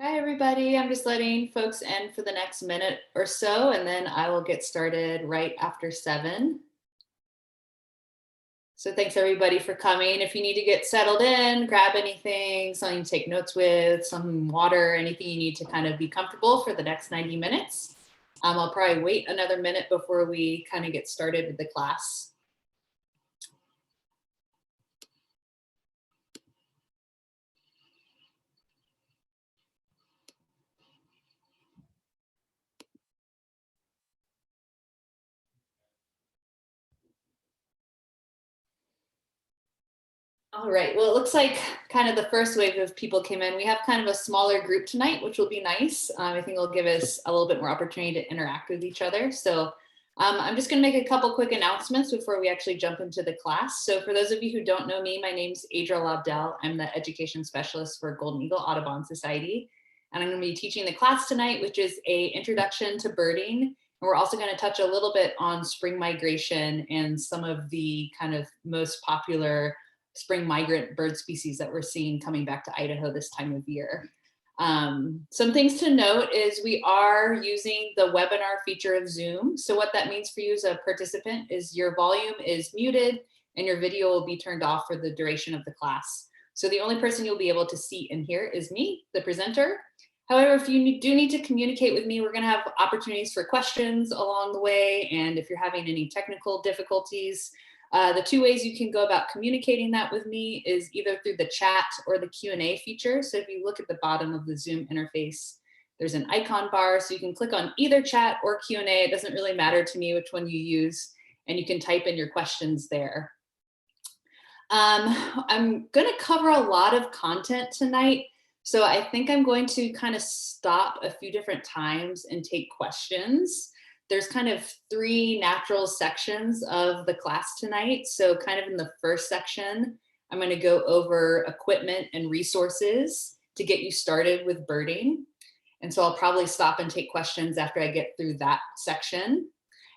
Hi, everybody. I'm just letting folks in for the next minute or so, and then I will get started right after 7. So thanks everybody for coming. If you need to get settled in, grab anything, something to take notes with, some water, anything you need to kind of be comfortable for the next 90 minutes. I'll probably wait another minute before we kind of get started with the class. All right, well, it looks like kind of the first wave of people came in. We have kind of a smaller group tonight, which will be nice. I think it'll give us a little bit more opportunity to interact with each other. So I'm just gonna make a couple quick announcements before we actually jump into the class. So for those of you who don't know me, my name's Adra Lobdell. I'm the education specialist for Golden Eagle Audubon Society. And I'm gonna be teaching the class tonight, which is a introduction to birding. And we're also gonna touch a little bit on spring migration and some of the kind of most popular spring migrant bird species that we're seeing coming back to Idaho this time of year. Some things to note is we are using the webinar feature of Zoom. So what that means for you as a participant is your volume is muted and your video will be turned off for the duration of the class. So the only person you'll be able to see and hear is me, the presenter. However, if you do need to communicate with me, we're gonna have opportunities for questions along the way. And if you're having any technical difficulties, the two ways you can go about communicating that with me is either through the chat or the Q&A feature. So if you look at the bottom of the Zoom interface, there's an icon bar, so you can click on either chat or Q&A. It doesn't really matter to me which one you use, and you can type in your questions there. I'm gonna cover a lot of content tonight, so I think I'm going to kind of stop a few different times and take questions. There's kind of 3 natural sections of the class tonight. So kind of in the first section, I'm going to go over equipment and resources to get you started with birding. And so I'll probably stop and take questions after I get through that section.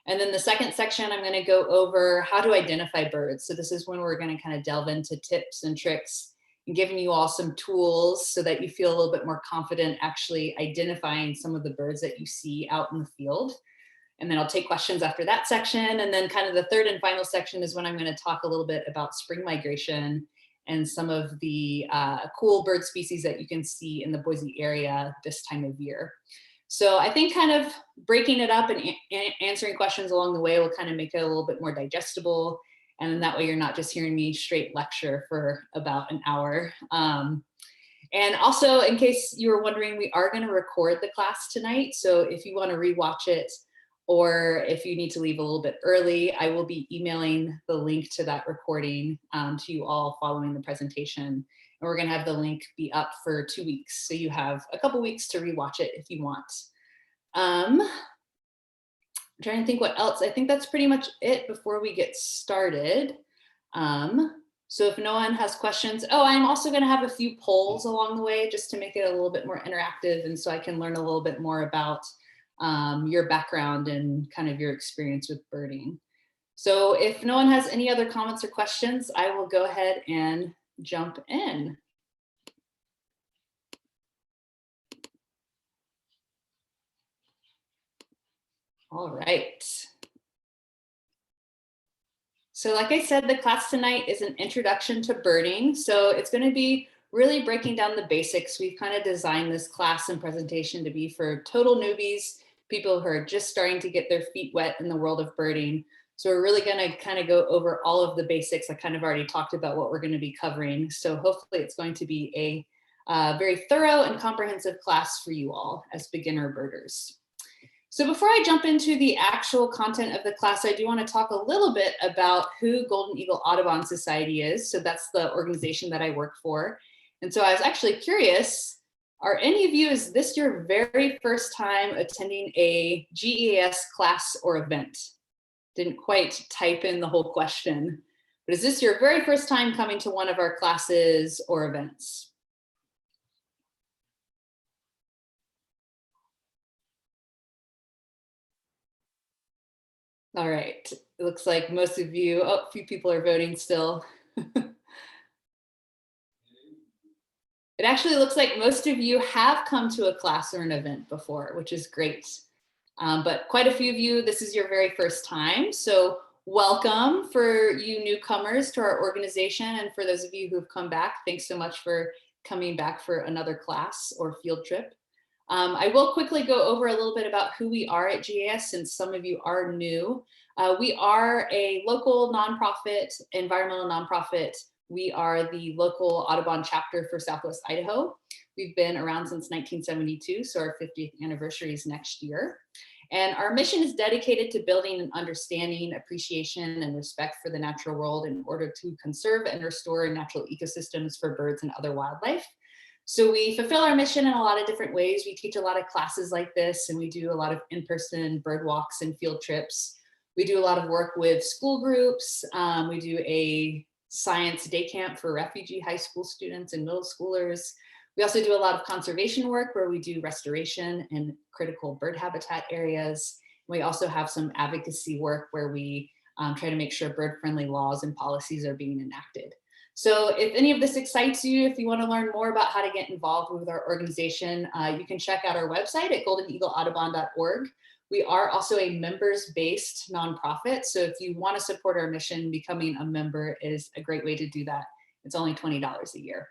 And then the second section, I'm going to go over how to identify birds. So this is when we're going to kind of delve into tips and tricks and giving you all some tools so that you feel a little bit more confident actually identifying some of the birds that you see out in the field. And then I'll take questions after that section. And then kind of the third and final section is when I'm going to talk a little bit about spring migration and some of the cool bird species that you can see in the Boise area this time of year. So I think kind of breaking it up and answering questions along the way will kind of make it a little bit more digestible. And then that way you're not just hearing me straight lecture for about an hour. And also, in case you were wondering, we are going to record the class tonight. So if you want to rewatch it, or if you need to leave a little bit early, I will be emailing the link to that recording to you all following the presentation. And we're gonna have the link be up for 2 weeks. So you have a couple weeks to rewatch it if you want. I'm trying to think what else. I think that's pretty much it before we get started. So if no one has questions, I'm also gonna have a few polls along the way just to make it a little bit more interactive and so I can learn a little bit more about your background and kind of your experience with birding. So if no one has any other comments or questions, I will go ahead and jump in. All right. So like I said, the class tonight is an introduction to birding. So it's going to be really breaking down the basics. We've kind of designed this class and presentation to be for total newbies, people who are just starting to get their feet wet in the world of birding. So we're really going to kind of go over all of the basics. I kind of already talked about what we're going to be covering. So hopefully it's going to be a very thorough and comprehensive class for you all as beginner birders. So before I jump into the actual content of the class, I do want to talk a little bit about who Golden Eagle Audubon Society is. So that's the organization that I work for. And so I was actually curious, are any of you, is this your very first time attending a GEAS class or event? Didn't quite type in the whole question, but is this your very first time coming to one of our classes or events? All right, it looks like most of you, a few people are voting still. It actually looks like most of you have come to a class or an event before, which is great. But quite a few of you, this is your very first time. So welcome for you newcomers to our organization. And for those of you who've come back, thanks so much for coming back for another class or field trip. I will quickly go over a little bit about who we are at GEAS since some of you are new. We are a local nonprofit, environmental nonprofit. We are the local Audubon chapter for Southwest Idaho. We've been around since 1972, so our 50th anniversary is next year. And our mission is dedicated to building an understanding, appreciation, and respect for the natural world in order to conserve and restore natural ecosystems for birds and other wildlife. So we fulfill our mission in a lot of different ways. We teach a lot of classes like this, and we do a lot of in-person bird walks and field trips. We do a lot of work with school groups. We do a science day camp for refugee high school students and middle schoolers. We also do a lot of conservation work where we do restoration in critical bird habitat areas. We also have some advocacy work where we try to make sure bird-friendly laws and policies are being enacted. So if any of this excites you, if you want to learn more about how to get involved with our organization, you can check out our website at goldeneagleaudubon.org. We are also a members-based nonprofit. So if you want to support our mission, becoming a member is a great way to do that. It's only $20 a year.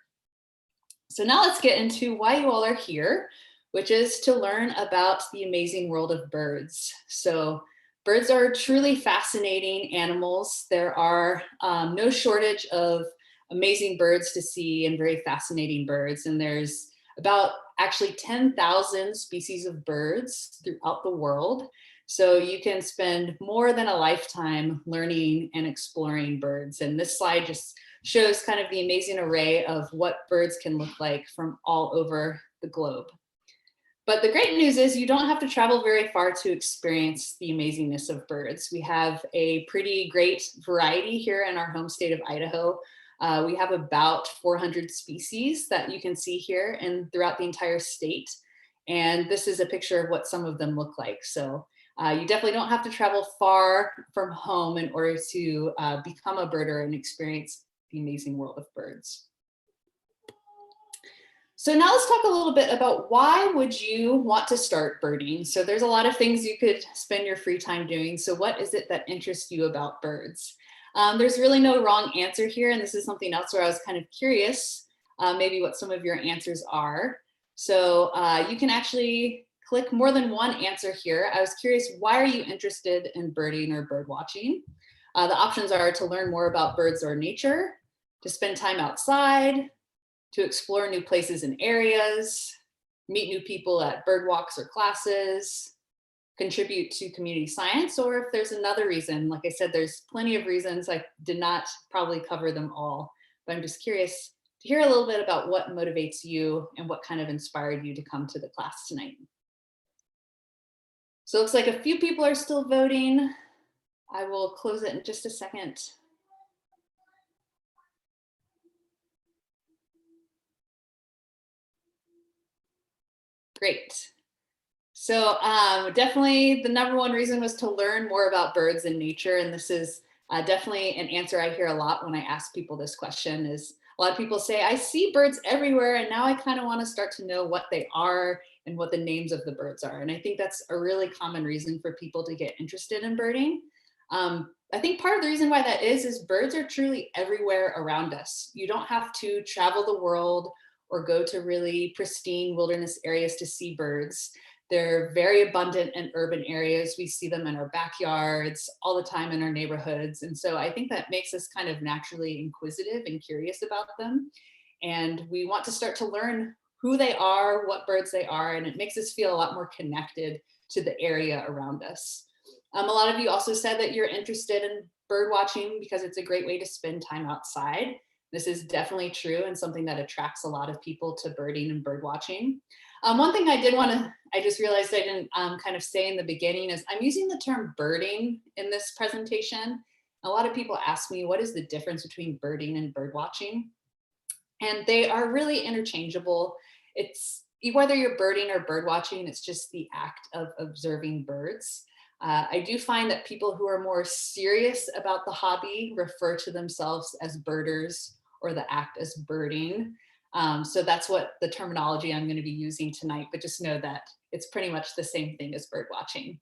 So now let's get into why you all are here, which is to learn about the amazing world of birds. So birds are truly fascinating animals. There are no shortage of amazing birds to see and very fascinating birds. And there's about actually 10,000 species of birds throughout the world. So you can spend more than a lifetime learning and exploring birds. And this slide just shows kind of the amazing array of what birds can look like from all over the globe. But the great news is you don't have to travel very far to experience the amazingness of birds. We have a pretty great variety here in our home state of Idaho. We have about 400 species that you can see here and throughout the entire state. And this is a picture of what some of them look like. So you definitely don't have to travel far from home in order to become a birder and experience the amazing world of birds. So now let's talk a little bit about why would you want to start birding? So there's a lot of things you could spend your free time doing. So what is it that interests you about birds? There's really no wrong answer here. And this is something else where I was kind of curious, maybe what some of your answers are. So you can actually click more than one answer here. I was curious, why are you interested in birding or bird watching? The options are to learn more about birds or nature, to spend time outside, to explore new places and areas, meet new people at bird walks or classes, contribute to community science, or if there's another reason. Like I said, there's plenty of reasons. I did not probably cover them all, but I'm just curious to hear a little bit about what motivates you and what kind of inspired you to come to the class tonight. So it looks like a few people are still voting. I will close it in just a second. Great. So definitely the number one reason was to learn more about birds and nature. And this is definitely an answer I hear a lot when I ask people this question. Is a lot of people say, I see birds everywhere and now I kind of want to start to know what they are and what the names of the birds are. And I think that's a really common reason for people to get interested in birding. I think part of the reason why that is birds are truly everywhere around us. You don't have to travel the world or go to really pristine wilderness areas to see birds. They're very abundant in urban areas. We see them in our backyards all the time in our neighborhoods. And so I think that makes us kind of naturally inquisitive and curious about them. And we want to start to learn who they are, what birds they are, and it makes us feel a lot more connected to the area around us. A lot of you also said that you're interested in bird watching because it's a great way to spend time outside. This is definitely true and something that attracts a lot of people to birding and bird watching. One thing I just realized I didn't kind of say in the beginning is I'm using the term birding in this presentation. A lot of people ask me, what is the difference between birding and bird watching? And they are really interchangeable. It's whether you're birding or bird watching, it's just the act of observing birds. I do find that people who are more serious about the hobby refer to themselves as birders or the act as birding. So that's what the terminology I'm going to be using tonight, but just know that it's pretty much the same thing as bird watching.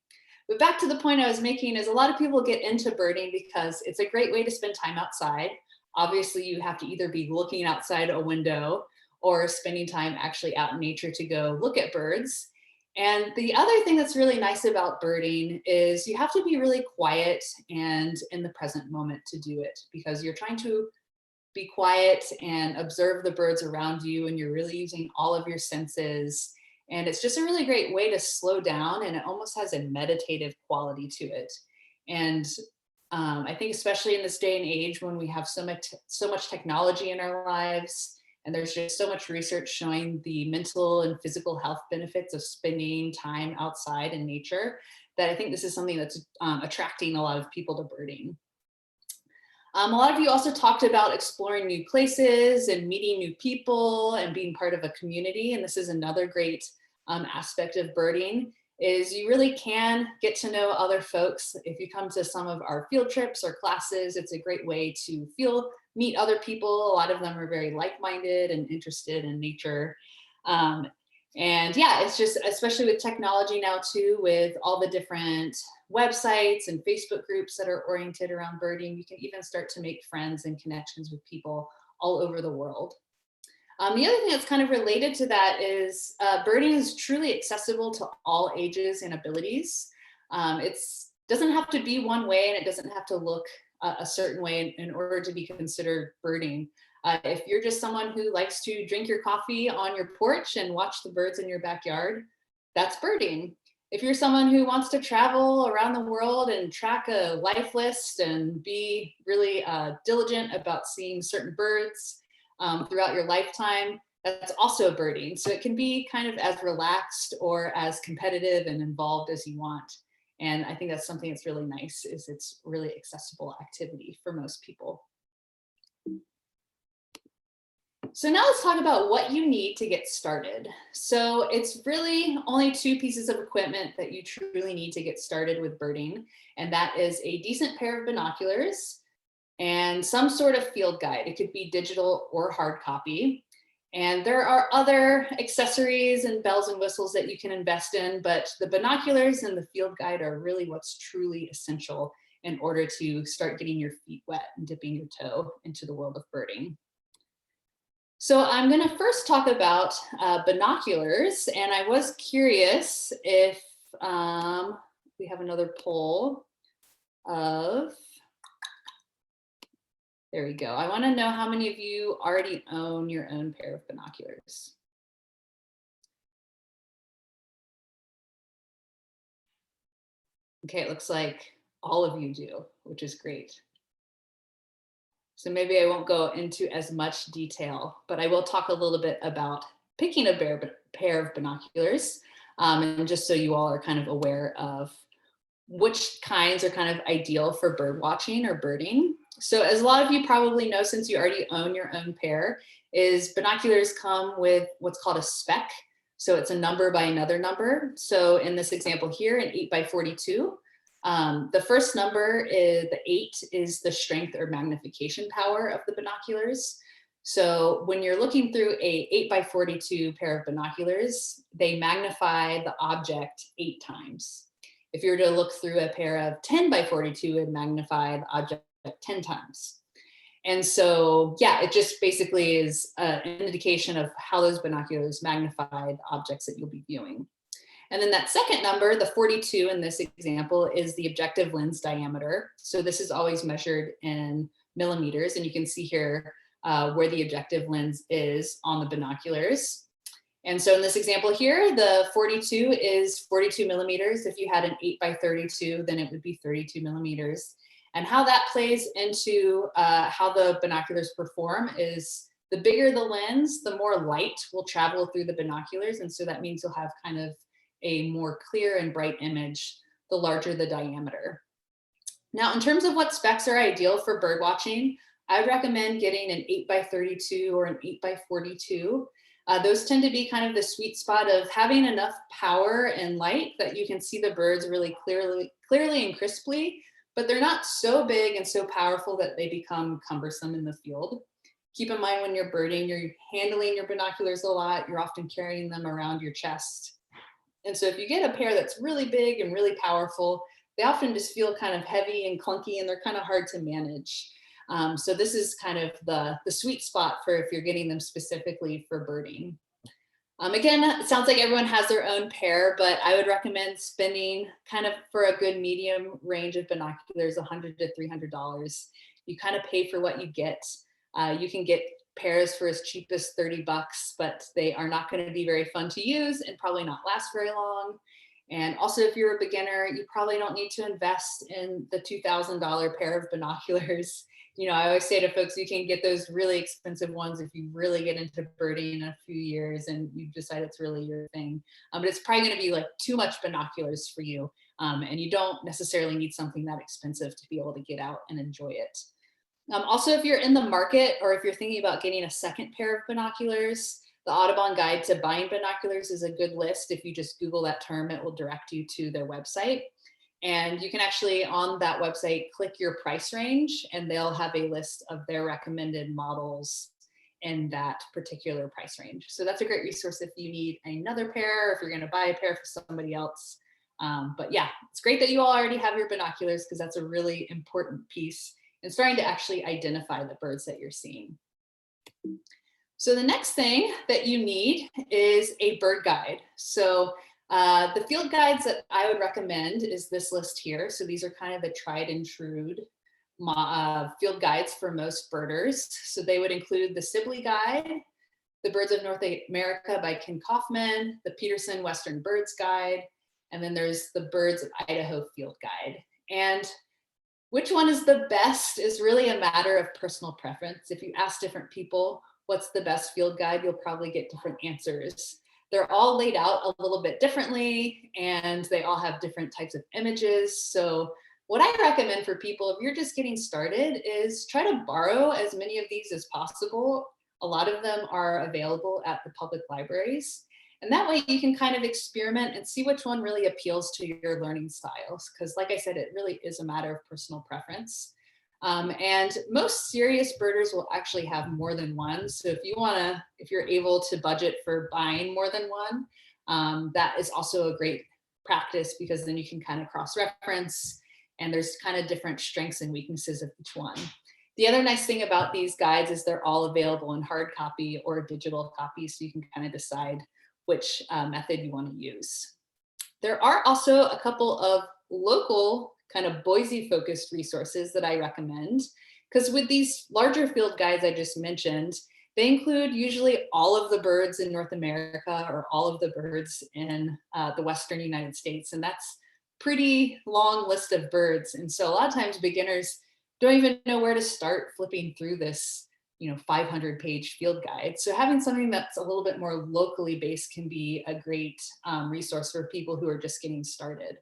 But back to the point I was making is a lot of people get into birding because it's a great way to spend time outside. Obviously, you have to either be looking outside a window or spending time actually out in nature to go look at birds. And the other thing that's really nice about birding is you have to be really quiet and in the present moment to do it, because you're trying to be quiet and observe the birds around you, and you're really using all of your senses. And it's just a really great way to slow down, and it almost has a meditative quality to it. And I think especially in this day and age when we have so much technology in our lives, and there's just so much research showing the mental and physical health benefits of spending time outside in nature, that I think this is something that's attracting a lot of people to birding. A lot of you also talked about exploring new places and meeting new people and being part of a community. And this is another great aspect of birding, is you really can get to know other folks. If you come to some of our field trips or classes, it's a great way to meet other people. A lot of them are very like-minded and interested in nature. And yeah, it's just, especially with technology now too, with all the different websites and Facebook groups that are oriented around birding, you can even start to make friends and connections with people all over the world. The other thing that's kind of related to that is birding is truly accessible to all ages and abilities. It doesn't have to be one way, and it doesn't have to look a certain way in order to be considered birding. If you're just someone who likes to drink your coffee on your porch and watch the birds in your backyard, that's birding. If you're someone who wants to travel around the world and track a life list and be really diligent about seeing certain birds throughout your lifetime, that's also birding. So it can be kind of as relaxed or as competitive and involved as you want. And I think that's something that's really nice, is it's really accessible activity for most people. So now let's talk about what you need to get started. So it's really only two pieces of equipment that you truly need to get started with birding. And that is a decent pair of binoculars and some sort of field guide. It could be digital or hard copy. And there are other accessories and bells and whistles that you can invest in, but the binoculars and the field guide are really what's truly essential in order to start getting your feet wet and dipping your toe into the world of birding. So I'm going to first talk about binoculars, and I was curious if we have another poll of, there we go. I want to know how many of you already own your own pair of binoculars. Okay, it looks like all of you do, which is great. So maybe I won't go into as much detail, but I will talk a little bit about picking a pair of binoculars, and just so you all are kind of aware of which kinds are kind of ideal for bird watching or birding. So as a lot of you probably know, since you already own your own pair, is binoculars come with what's called a spec. So it's a number by another number. So in this example here, an 8x42, the first number is the 8 is the strength or magnification power of the binoculars. So when you're looking through a 8x42 pair of binoculars, they magnify the object 8 times. If you were to look through a pair of 10x42, it would magnify the object 10 times. And so, yeah, it just basically is an indication of how those binoculars magnify the objects that you'll be viewing. And then that second number, the 42 in this example, is the objective lens diameter. So this is always measured in millimeters, and you can see here where the objective lens is on the binoculars. And so in this example here, the 42 is 42 millimeters. If you had an 8x32, then it would be 32 millimeters. And how that plays into how the binoculars perform is the bigger the lens, the more light will travel through the binoculars. And so that means you'll have kind of a more clear and bright image, the larger the diameter. Now, in terms of what specs are ideal for bird watching, I would recommend getting an 8x32 or an 8x42. Those tend to be kind of the sweet spot of having enough power and light that you can see the birds really clearly and crisply, but they're not so big and so powerful that they become cumbersome in the field. Keep in mind when you're birding, you're handling your binoculars a lot. You're often carrying them around your chest. And so if you get a pair that's really big and really powerful, they often just feel kind of heavy and clunky and they're kind of hard to manage. So this is kind of the sweet spot for if you're getting them specifically for birding. Again, it sounds like everyone has their own pair, but I would recommend spending kind of for a good medium range of binoculars, $100 to $300. You kind of pay for what you get. You can get pairs for as cheap as 30 bucks, but they are not going to be very fun to use and probably not last very long. And also, if you're a beginner, you probably don't need to invest in the $2,000 pair of binoculars. You know, I always say to folks, you can get those really expensive ones if you really get into birding in a few years and you decide it's really your thing. But it's probably going to be like too much binoculars for you. And you don't necessarily need something that expensive to be able to get out and enjoy it. Also, if you're in the market or if you're thinking about getting a second pair of binoculars, the Audubon Guide to Buying Binoculars is a good list. If you just Google that term, it will direct you to their website. And you can actually, on that website, click your price range, and they'll have a list of their recommended models in that particular price range. So that's a great resource if you need another pair, or if you're going to buy a pair for somebody else. But yeah, it's great that you all already have your binoculars because that's a really important piece in starting to actually identify the birds that you're seeing. So the next thing that you need is a bird guide. So the field guides that I would recommend is this list here. So these are kind of the tried and true field guides for most birders. So they would include the Sibley Guide, the Birds of North America by Ken Kaufman, the Peterson Western Birds Guide, and then there's the Birds of Idaho Field Guide. And which one is the best is really a matter of personal preference. If you ask different people what's the best field guide, you'll probably get different answers. They're all laid out a little bit differently and they all have different types of images. So what I recommend for people, if you're just getting started, is try to borrow as many of these as possible. A lot of them are available at the public libraries. And that way you can kind of experiment and see which one really appeals to your learning styles. Because like I said, it really is a matter of personal preference. And most serious birders will actually have more than one. So if you're able to budget for buying more than one, that is also a great practice because then you can kind of cross-reference and there's kind of different strengths and weaknesses of each one. The other nice thing about these guides is they're all available in hard copy or digital copy, so you can kind of decide which method you want to use. There are also a couple of local kind of Boise focused resources that I recommend, because with these larger field guides I just mentioned, they include usually all of the birds in North America or all of the birds in the Western United States. And that's a pretty long list of birds. And so a lot of times beginners don't even know where to start flipping through this 500-page field guide. So having something that's a little bit more locally based can be a great resource for people who are just getting started.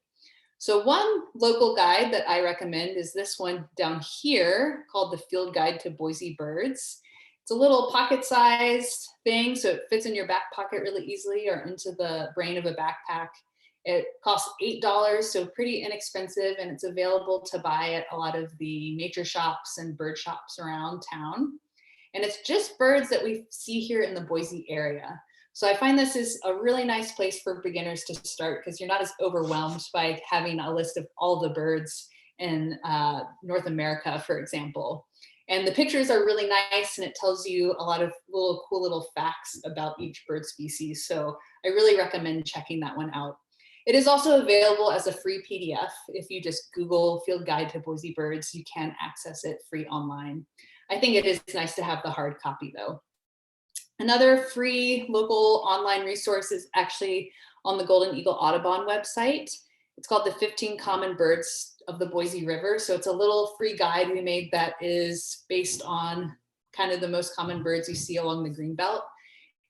So one local guide that I recommend is this one down here called the Field Guide to Boise Birds. It's a little pocket-sized thing, so it fits in your back pocket really easily or into the brain of a backpack. It costs $8, so pretty inexpensive, and it's available to buy at a lot of the nature shops and bird shops around town. And it's just birds that we see here in the Boise area. So I find this is a really nice place for beginners to start because you're not as overwhelmed by having a list of all the birds in North America, for example. And the pictures are really nice and it tells you a lot of cool little facts about each bird species. So I really recommend checking that one out. It is also available as a free PDF. If you just Google Field Guide to Boise Birds, you can access it free online. I think it is nice to have the hard copy though. Another free local online resource is actually on the Golden Eagle Audubon website. It's called the 15 Common Birds of the Boise River. So it's a little free guide we made that is based on kind of the most common birds you see along the Greenbelt.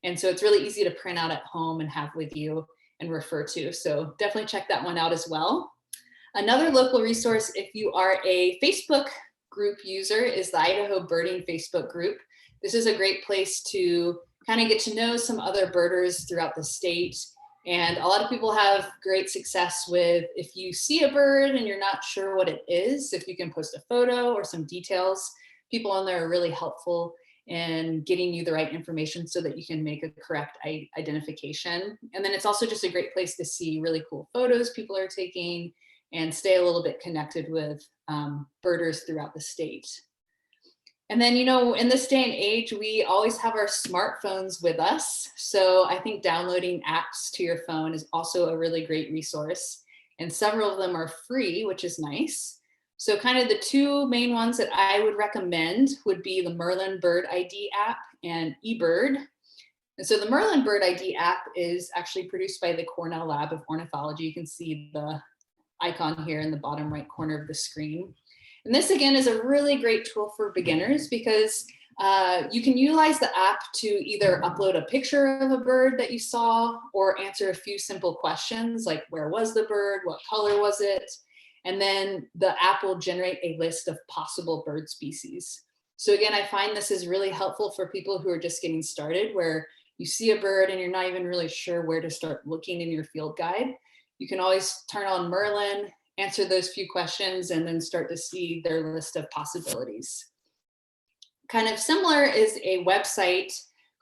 And so it's really easy to print out at home and have with you and refer to. So definitely check that one out as well. Another local resource, if you are a Facebook group user, is the Idaho Birding Facebook group. This is a great place to kind of get to know some other birders throughout the state. And a lot of people have great success with, if you see a bird and you're not sure what it is, if you can post a photo or some details, people on there are really helpful and getting you the right information so that you can make a correct identification. And then it's also just a great place to see really cool photos people are taking and stay a little bit connected with birders throughout the state. And then, you know, in this day and age, we always have our smartphones with us. So I think downloading apps to your phone is also a really great resource. And several of them are free, which is nice. So kind of the two main ones that I would recommend would be the Merlin Bird ID app and eBird. And so the Merlin Bird ID app is actually produced by the Cornell Lab of Ornithology. You can see the icon here in the bottom right corner of the screen. And this again is a really great tool for beginners because you can utilize the app to either upload a picture of a bird that you saw or answer a few simple questions like where was the bird, what color was it? And then the app will generate a list of possible bird species. So again, I find this is really helpful for people who are just getting started where you see a bird and you're not even really sure where to start looking in your field guide. You can always turn on Merlin, answer those few questions, and then start to see their list of possibilities. Kind of similar is a website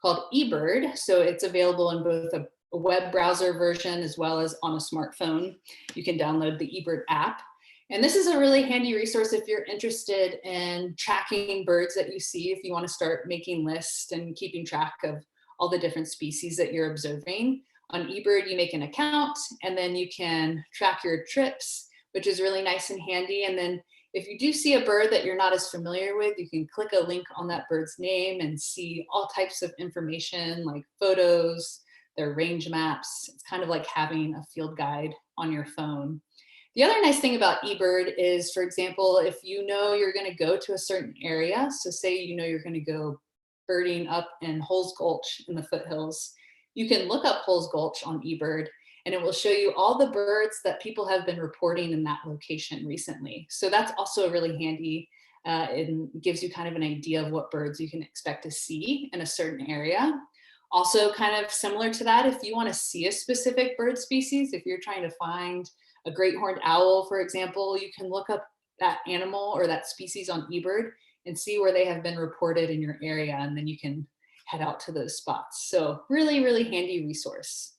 called eBird. So it's available in both a web browser version as well as on a smartphone. You can download the eBird app. And this is a really handy resource if you're interested in tracking birds that you see, if you want to start making lists and keeping track of all the different species that you're observing. On eBird, you make an account and then you can track your trips, which is really nice and handy. And then if you do see a bird that you're not as familiar with, you can click a link on that bird's name and see all types of information like photos, their range maps. It's kind of like having a field guide on your phone. The other nice thing about eBird is, for example, if you know you're going to go to a certain area, so say you know you're going to go birding up in Holes Gulch in the foothills, you can look up Holes Gulch on eBird and it will show you all the birds that people have been reporting in that location recently. So that's also really handy. It gives you kind of an idea of what birds you can expect to see in a certain area. Also kind of similar to that, if you want to see a specific bird species, if you're trying to find a great horned owl, for example, you can look up that animal or that species on eBird and see where they have been reported in your area, and then you can head out to those spots. So really, really handy resource.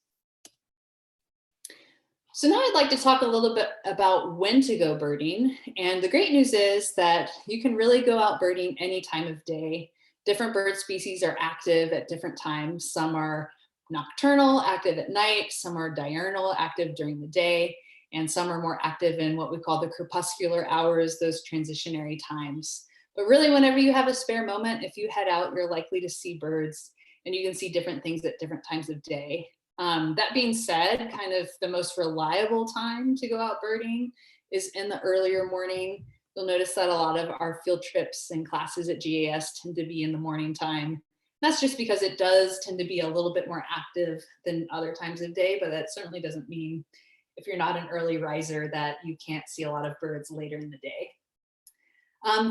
So now I'd like to talk a little bit about when to go birding. And the great news is that you can really go out birding any time of day. Different bird species are active at different times. Some are nocturnal, active at night. Some are diurnal, active during the day. And some are more active in what we call the crepuscular hours, those transitionary times. But really, whenever you have a spare moment, if you head out, you're likely to see birds and you can see different things at different times of day. That being said, kind of the most reliable time to go out birding is in the earlier morning. You'll notice that a lot of our field trips and classes at GEAS tend to be in the morning time. That's just because it does tend to be a little bit more active than other times of day, but that certainly doesn't mean if you're not an early riser that you can't see a lot of birds later in the day.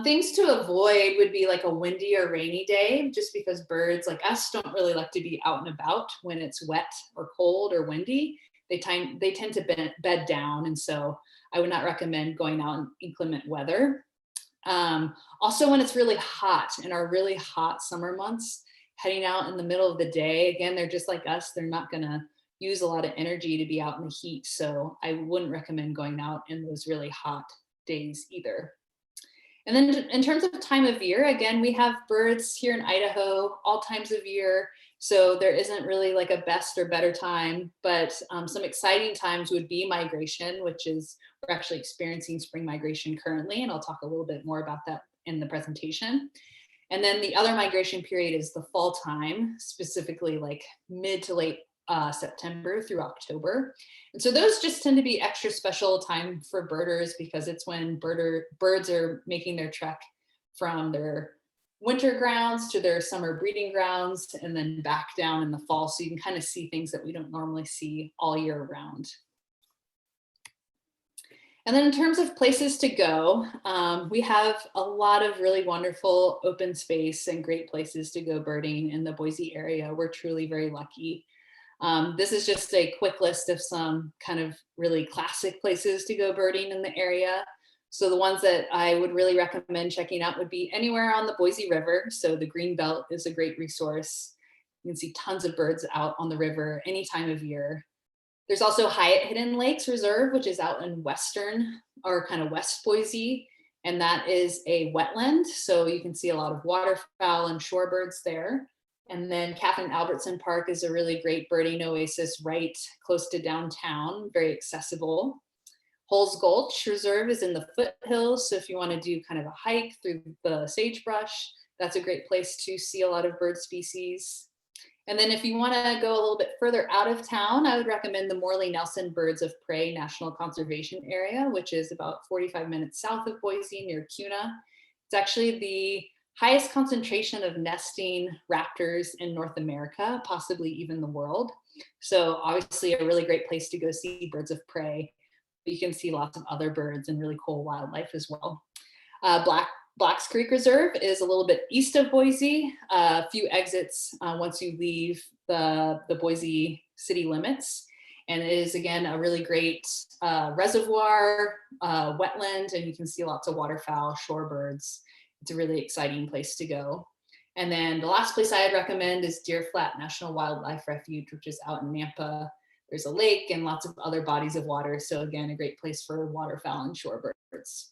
Things to avoid would be like a windy or rainy day, just because birds like us don't really like to be out and about when it's wet or cold or windy. They tend to bed down, and so I would not recommend going out in inclement weather. Also, when it's really hot, in our really hot summer months, heading out in the middle of the day, again, they're just like us. They're not going to use a lot of energy to be out in the heat, so I wouldn't recommend going out in those really hot days either. And then in terms of time of year, again, we have birds here in Idaho all times of year. So there isn't really like a best or better time, but some exciting times would be migration, which is, we're actually experiencing spring migration currently, and I'll talk a little bit more about that in the presentation. And then the other migration period is the fall time, specifically like mid to late September through October. And so those just tend to be extra special time for birders because it's when birds are making their trek from their winter grounds to their summer breeding grounds and then back down in the fall. So you can kind of see things that we don't normally see all year round. And then in terms of places to go, we have a lot of really wonderful open space and great places to go birding in the Boise area. We're truly very lucky. This is just a quick list of some kind of really classic places to go birding in the area. So the ones that I would really recommend checking out would be anywhere on the Boise River. So the Greenbelt is a great resource. You can see tons of birds out on the river any time of year. There's also Hyatt Hidden Lakes Reserve, which is out in western or kind of West Boise. And that is a wetland. So you can see a lot of waterfowl and shorebirds there. And then Catherine Albertson Park is a really great birding oasis right close to downtown, very accessible. Holes Gulch Reserve is in the foothills. So if you want to do kind of a hike through the sagebrush, that's a great place to see a lot of bird species. And then if you want to go a little bit further out of town, I would recommend the Morley Nelson Birds of Prey National Conservation Area, which is about 45 minutes south of Boise near Kuna. It's actually the highest concentration of nesting raptors in North America, possibly even the world. So obviously a really great place to go see birds of prey. But you can see lots of other birds and really cool wildlife as well. Blacks Creek Reserve is a little bit east of Boise, a few exits once you leave the Boise city limits. And it is, again, a really great reservoir, wetland, and you can see lots of waterfowl, shorebirds. It's a really exciting place to go. And then the last place I'd recommend is Deer Flat National Wildlife Refuge, which is out in Nampa. There's a lake and lots of other bodies of water. So again, a great place for waterfowl and shorebirds.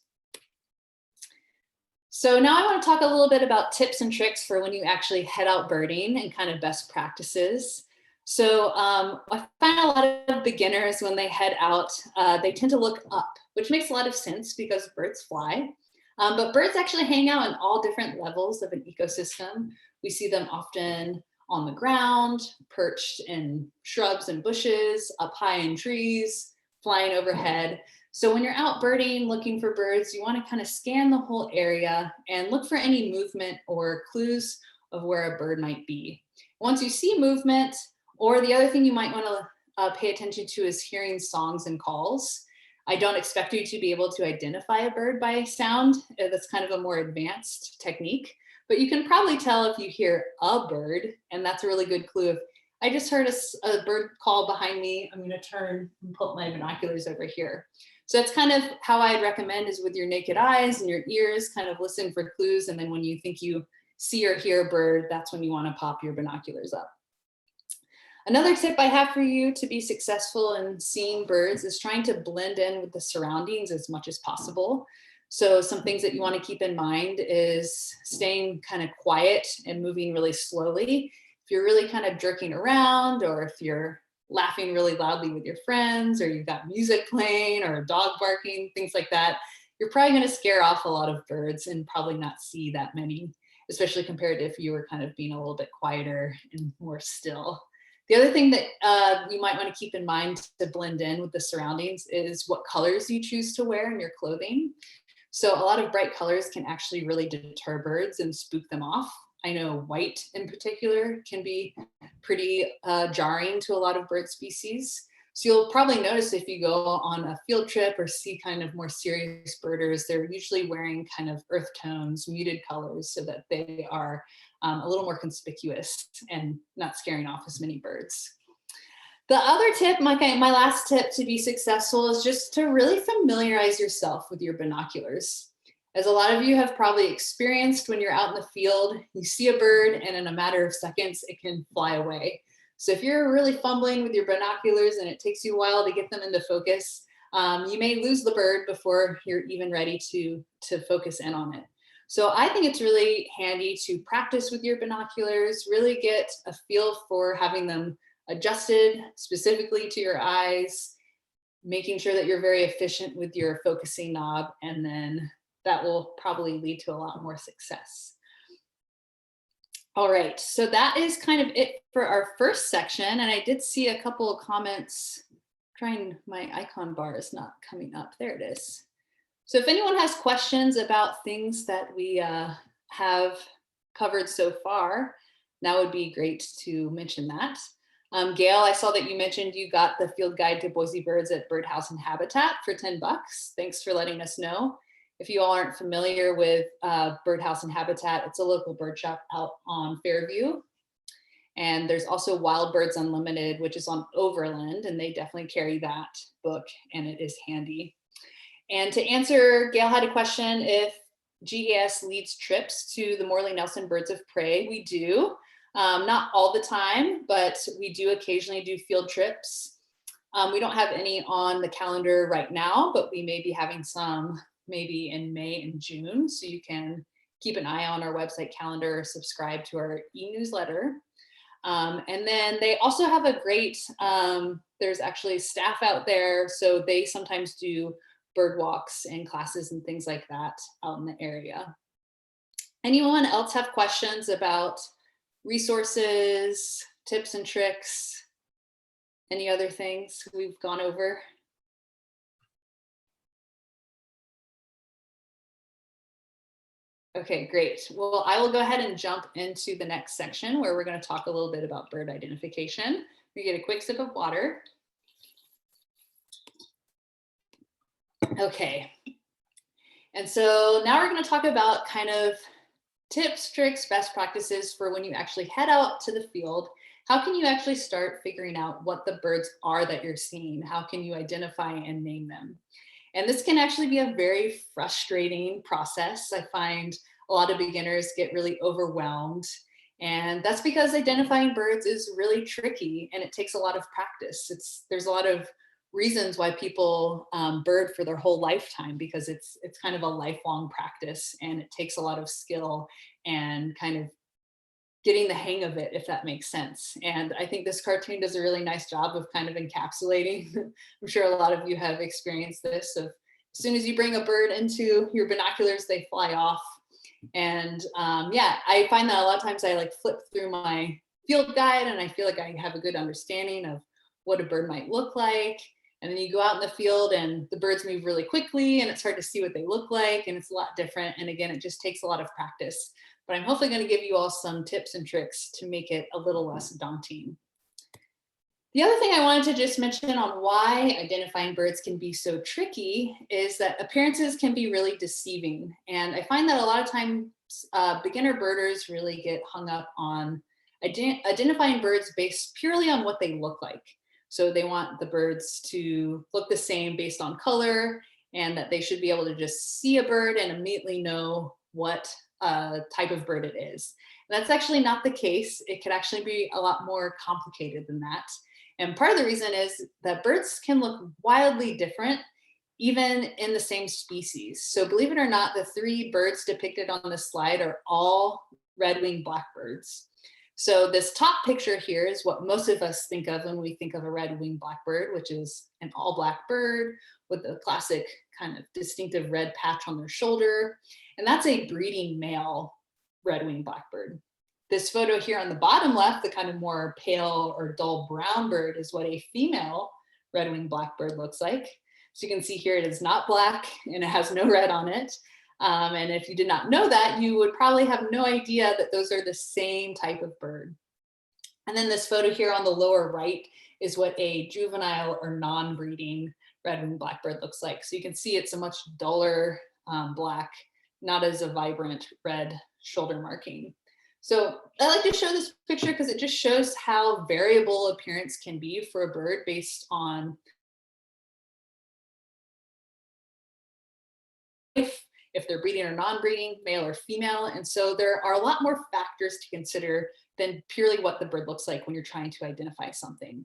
So now I want to talk a little bit about tips and tricks for when you actually head out birding and kind of best practices. So I find a lot of beginners when they head out, they tend to look up, which makes a lot of sense because birds fly. But birds actually hang out in all different levels of an ecosystem. We see them often on the ground, perched in shrubs and bushes, up high in trees, flying overhead. So when you're out birding, looking for birds, you want to kind of scan the whole area and look for any movement or clues of where a bird might be. Once you see movement, or the other thing you might want to pay attention to is hearing songs and calls. I don't expect you to be able to identify a bird by sound. That's kind of a more advanced technique, but you can probably tell if you hear a bird, and that's a really good clue. If I just heard a bird call behind me, I'm going to turn and put my binoculars over here. So that's kind of how I'd recommend is with your naked eyes and your ears, kind of listen for clues. And then when you think you see or hear a bird, that's when you want to pop your binoculars up. Another tip I have for you to be successful in seeing birds is trying to blend in with the surroundings as much as possible. So some things that you want to keep in mind is staying kind of quiet and moving really slowly. If you're really kind of jerking around, or if you're laughing really loudly with your friends, or you've got music playing or a dog barking, things like that, you're probably going to scare off a lot of birds and probably not see that many, especially compared to if you were kind of being a little bit quieter and more still. The other thing that you might want to keep in mind to blend in with the surroundings is what colors you choose to wear in your clothing. So a lot of bright colors can actually really deter birds and spook them off. I know white in particular can be pretty jarring to a lot of bird species. So you'll probably notice if you go on a field trip or see kind of more serious birders, they're usually wearing kind of earth tones, muted colors, so that they are a little more conspicuous and not scaring off as many birds. The other tip, my last tip to be successful, is just to really familiarize yourself with your binoculars. As a lot of you have probably experienced, when you're out in the field, you see a bird and in a matter of seconds, it can fly away. So if you're really fumbling with your binoculars and it takes you a while to get them into focus, you may lose the bird before you're even ready to focus in on it. So I think it's really handy to practice with your binoculars, really get a feel for having them adjusted specifically to your eyes, making sure that you're very efficient with your focusing knob, and then that will probably lead to a lot more success. All right, so that is kind of it for our first section. And I did see a couple of comments. My icon bar is not coming up. There it is. So if anyone has questions about things that we have covered so far, now would be great to mention that. Gail, I saw that you mentioned you got the field guide to Boise birds at Birdhouse and Habitat for $10. Thanks for letting us know. If you all aren't familiar with Birdhouse and Habitat, it's a local bird shop out on Fairview. And there's also Wild Birds Unlimited, which is on Overland, and they definitely carry that book, and it is handy. And to answer, Gail had a question if GEAS leads trips to the Morley Nelson Birds of Prey. We do, not all the time, but we do occasionally do field trips. We don't have any on the calendar right now, but we may be having some maybe in May and June. So you can keep an eye on our website calendar, subscribe to our e-newsletter. And then they also have a great, there's actually staff out there. So they sometimes do bird walks and classes and things like that out in the area. Anyone else have questions about resources, tips and tricks? Any other things we've gone over? Okay, great. Well, I will go ahead and jump into the next section where we're going to talk a little bit about bird identification. We get a quick sip of water. Okay. And so now we're going to talk about kind of tips, tricks, best practices for when you actually head out to the field. How can you actually start figuring out what the birds are that you're seeing? How can you identify and name them? And this can actually be a very frustrating process. I find a lot of beginners get really overwhelmed. And that's because identifying birds is really tricky and it takes a lot of practice. There's a lot of reasons why people bird for their whole lifetime, because it's kind of a lifelong practice and it takes a lot of skill and kind of getting the hang of it, if that makes sense. And I think this cartoon does a really nice job of kind of encapsulating. I'm sure a lot of you have experienced this. Of as soon as you bring a bird into your binoculars, they fly off. And yeah, I find that a lot of times I like flip through my field guide and I feel like I have a good understanding of what a bird might look like. And then you go out in the field and the birds move really quickly and it's hard to see what they look like and it's a lot different. And again, it just takes a lot of practice. But I'm hopefully going to give you all some tips and tricks to make it a little less daunting. The other thing I wanted to just mention on why identifying birds can be so tricky is that appearances can be really deceiving. And I find that a lot of times beginner birders really get hung up on identifying birds based purely on what they look like. So they want the birds to look the same based on color and that they should be able to just see a bird and immediately know what type of bird it is. And that's actually not the case. It could actually be a lot more complicated than that. And part of the reason is that birds can look wildly different even in the same species. So believe it or not, the 3 birds depicted on this slide are all red-winged blackbirds. So this top picture here is what most of us think of when we think of a red-winged blackbird, which is an all-black bird with a classic kind of distinctive red patch on their shoulder. And that's a breeding male red-winged blackbird. This photo here on the bottom left, the kind of more pale or dull brown bird, is what a female red-winged blackbird looks like. So you can see here it is not black and it has no red on it. And if you did not know that, you would probably have no idea that those are the same type of bird. And then this photo here on the lower right is what a juvenile or non-breeding red-winged blackbird looks like. So you can see it's a much duller black, not as a vibrant red shoulder marking. So I like to show this picture because it just shows how variable appearance can be for a bird based on if they're breeding or non-breeding, male or female. And so there are a lot more factors to consider than purely what the bird looks like when you're trying to identify something.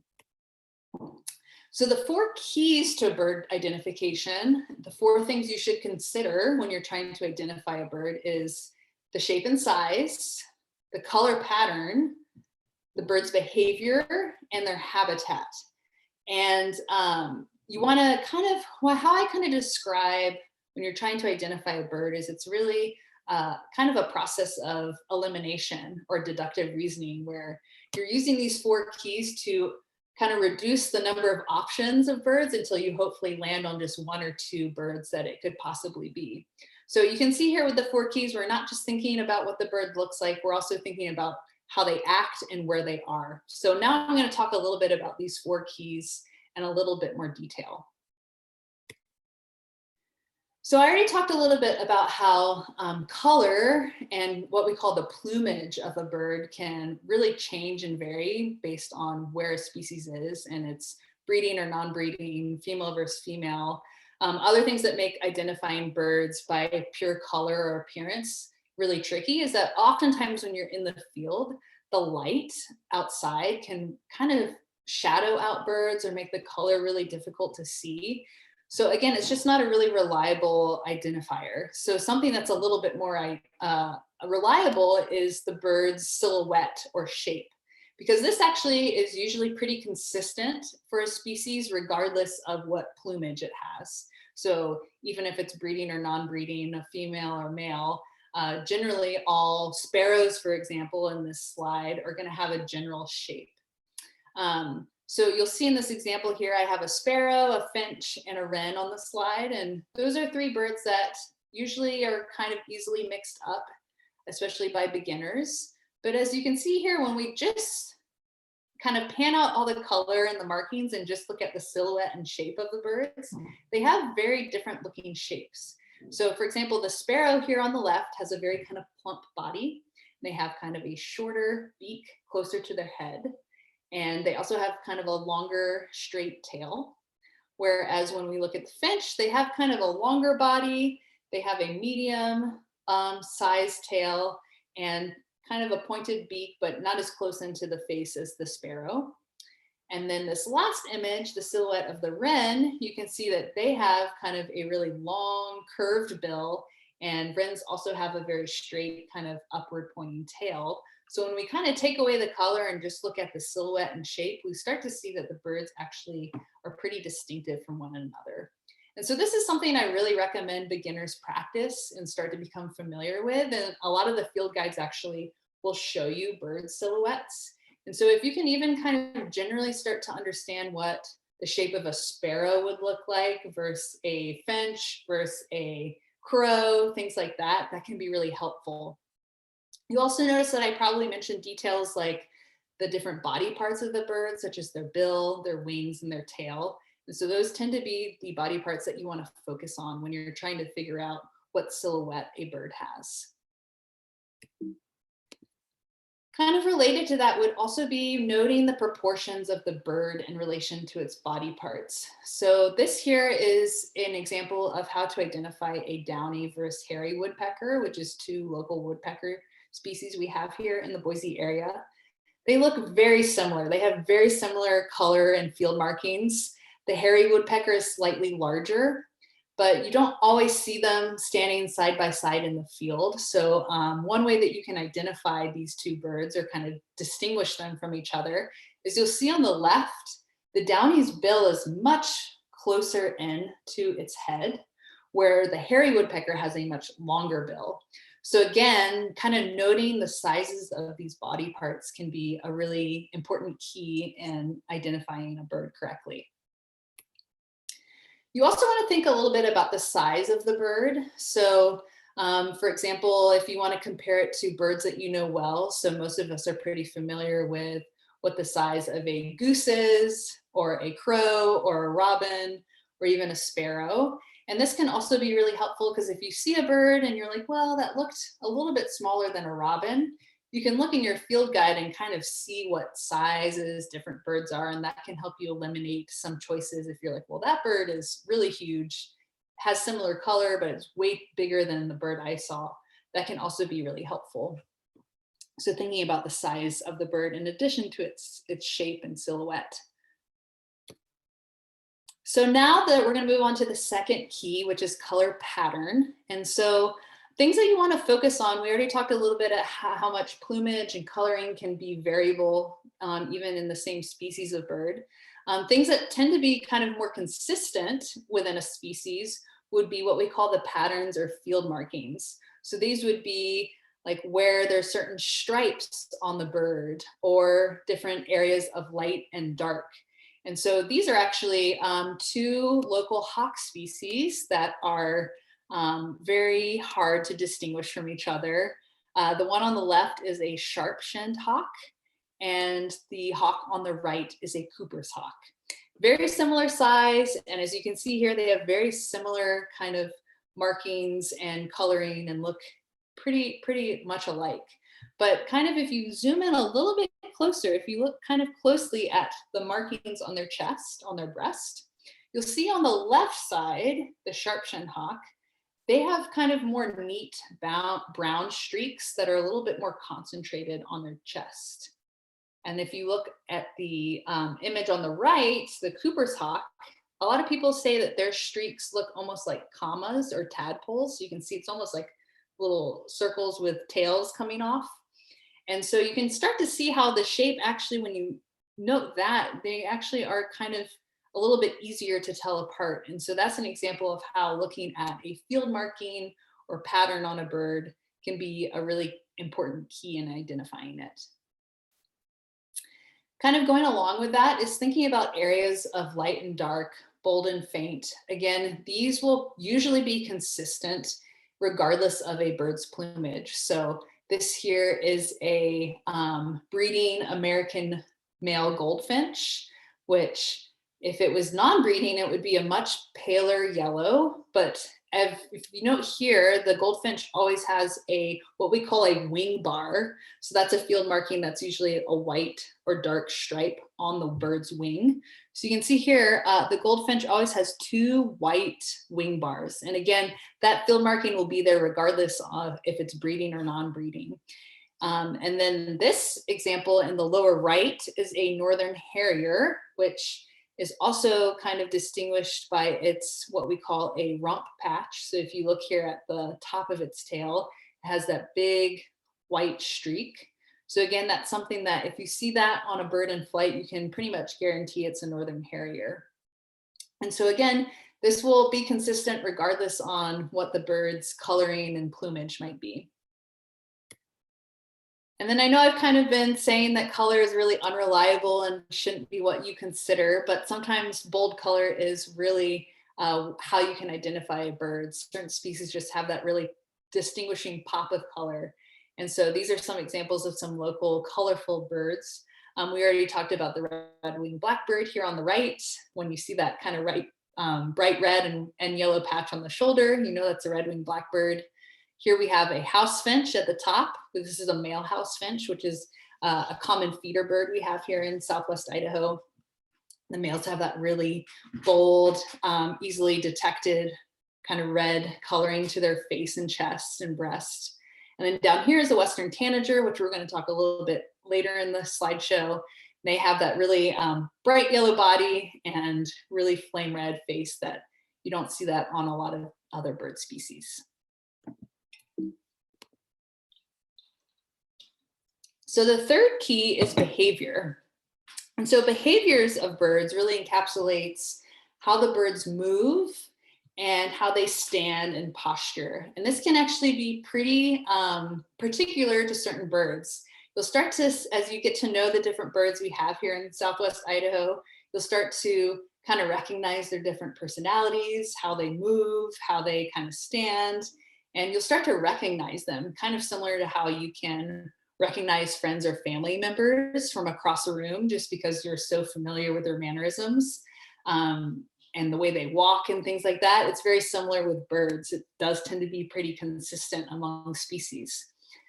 So the 4 keys to bird identification, the 4 things you should consider when you're trying to identify a bird is the shape and size, the color pattern, the bird's behavior, and their habitat. And you want to kind of, well, how I kind of describe when you're trying to identify a bird is it's really kind of a process of elimination or deductive reasoning where you're using these 4 keys to kind of reduce the number of options of birds until you hopefully land on just 1 or 2 birds that it could possibly be. So you can see here with the 4 keys, we're not just thinking about what the bird looks like, we're also thinking about how they act and where they are. So now I'm going to talk a little bit about these 4 keys in a little bit more detail. So I already talked a little bit about how color and what we call the plumage of a bird can really change and vary based on where a species is and its breeding or non-breeding, female versus female. Other things that make identifying birds by pure color or appearance really tricky is that oftentimes when you're in the field, the light outside can kind of shadow out birds or make the color really difficult to see. So again, it's just not a really reliable identifier. So something that's a little bit more reliable is the bird's silhouette or shape, because this actually is usually pretty consistent for a species regardless of what plumage it has. So even if it's breeding or non-breeding, a female or male, generally all sparrows, for example, in this slide are going to have a general shape. So you'll see in this example here, I have a sparrow, a finch, and a wren on the slide. And those are three birds that usually are kind of easily mixed up, especially by beginners. But as you can see here, when we just kind of pan out all the color and the markings and just look at the silhouette and shape of the birds, they have very different looking shapes. So for example, the sparrow here on the left has a very kind of plump body. They have kind of a shorter beak closer to their head. And they also have kind of a longer straight tail. Whereas when we look at the finch, they have kind of a longer body. They have a medium sized tail and kind of a pointed beak, but not as close into the face as the sparrow. And then this last image, the silhouette of the wren, you can see that they have kind of a really long curved bill, and wrens also have a very straight kind of upward pointing tail. So when we kind of take away the color and just look at the silhouette and shape, we start to see that the birds actually are pretty distinctive from one another. And so this is something I really recommend beginners practice and start to become familiar with. And a lot of the field guides actually will show you bird silhouettes. And so if you can even kind of generally start to understand what the shape of a sparrow would look like versus a finch versus a crow, things like that, that can be really helpful. You also notice that I probably mentioned details like the different body parts of the bird, such as their bill, their wings, and their tail. And so those tend to be the body parts that you want to focus on when you're trying to figure out what silhouette a bird has. Kind of related to that would also be noting the proportions of the bird in relation to its body parts. So this here is an example of how to identify a downy versus hairy woodpecker, which is two local woodpecker species we have here in the Boise area. They look very similar. They have very similar color and field markings. The hairy woodpecker is slightly larger, but you don't always see them standing side by side in the field. So one way that you can identify these two birds or kind of distinguish them from each other is you'll see on the left, the downy's bill is much closer in to its head, where the hairy woodpecker has a much longer bill. So again, kind of noting the sizes of these body parts can be a really important key in identifying a bird correctly. You also want to think a little bit about the size of the bird. So for example, if you want to compare it to birds that you know well, so most of us are pretty familiar with what the size of a goose is, or a crow, or a robin, or even a sparrow. And this can also be really helpful because if you see a bird and you're like, well, that looked a little bit smaller than a robin, you can look in your field guide and kind of see what sizes different birds are, and that can help you eliminate some choices if you're like, well, that bird is really huge, has similar color, but it's way bigger than the bird I saw. That can also be really helpful. So thinking about the size of the bird in addition to its shape and silhouette. So now that we're going to move on to the second key, which is color pattern. And so things that you want to focus on, we already talked a little bit at how much plumage and coloring can be variable even in the same species of bird. Things that tend to be kind of more consistent within a species would be what we call the patterns or field markings. So these would be like where there's certain stripes on the bird or different areas of light and dark. And so these are actually two local hawk species that are very hard to distinguish from each other. The one on the left is a sharp-shinned hawk, and the hawk on the right is a Cooper's hawk. Very similar size, and as you can see here, they have very similar kind of markings and coloring and look pretty much alike. But kind of if you zoom in a little bit closer, if you look kind of closely at the markings on their chest, on their breast, You'll see on the left side, the sharp-shinned hawk, they have kind of more neat brown streaks that are a little bit more concentrated on their chest. And if you look at the image on the right, the Cooper's hawk, a lot of people say that their streaks look almost like commas or tadpoles. You can see it's almost like little circles with tails coming off. And so you can start to see how the shape actually, when you note that, they actually are kind of a little bit easier to tell apart. And so that's an example of how looking at a field marking or pattern on a bird can be a really important key in identifying it. Kind of going along with that is thinking about areas of light and dark, bold and faint. Again, these will usually be consistent regardless of a bird's plumage. So this here is a breeding American male goldfinch, which if it was non-breeding, it would be a much paler yellow. But if you note here, the goldfinch always has what we call a wing bar. So that's a field marking that's usually a white or dark stripe on the bird's wing. So you can see here, the goldfinch always has 2 white wing bars. And again, that field marking will be there regardless of if it's breeding or non-breeding. And then this example in the lower right is a northern harrier, which is also kind of distinguished by its what we call a rump patch. So if you look here at the top of its tail, it has that big white streak. So again, that's something that if you see that on a bird in flight, you can pretty much guarantee it's a northern harrier. And so again, this will be consistent regardless on what the bird's coloring and plumage might be. And then I know I've kind of been saying that color is really unreliable and shouldn't be what you consider, but sometimes bold color is really how you can identify birds. Certain species just have that really distinguishing pop of color. And so these are some examples of some local colorful birds. We already talked about the red-winged blackbird here on the right. When you see that kind of bright red and yellow patch on the shoulder, you know that's a red-winged blackbird. Here we have a house finch at the top. This is a male house finch, which is a common feeder bird we have here in Southwest Idaho. The males have that really bold, easily detected kind of red coloring to their face and chest and breast. And then down here is the Western tanager, which we're going to talk a little bit later in the slideshow. They have that really bright yellow body and really flame red face that you don't see that on a lot of other bird species. So the third key is behavior. And so behaviors of birds really encapsulates how the birds move and how they stand and posture. And this can actually be pretty particular to certain birds. You'll start to, as you get to know the different birds we have here in Southwest Idaho, you'll start to kind of recognize their different personalities, how they move, how they kind of stand, and you'll start to recognize them, kind of similar to how you can recognize friends or family members from across a room just because you're so familiar with their mannerisms and the way they walk and things like that. It's very similar with birds. It does tend to be pretty consistent among species.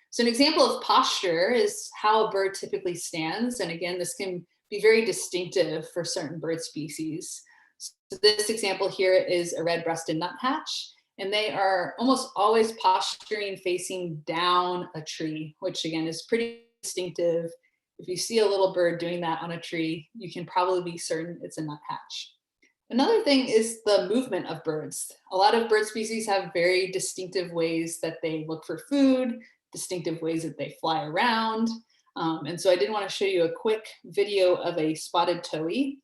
So an example of posture is how a bird typically stands. And again, this can be very distinctive for certain bird species. So this example here is a red-breasted nuthatch. And they are almost always posturing facing down a tree, which again is pretty distinctive. If you see a little bird doing that on a tree, you can probably be certain it's a nuthatch. Another thing is the movement of birds. A lot of bird species have very distinctive ways that they look for food, distinctive ways that they fly around. And so I did want to show you a quick video of a spotted towhee,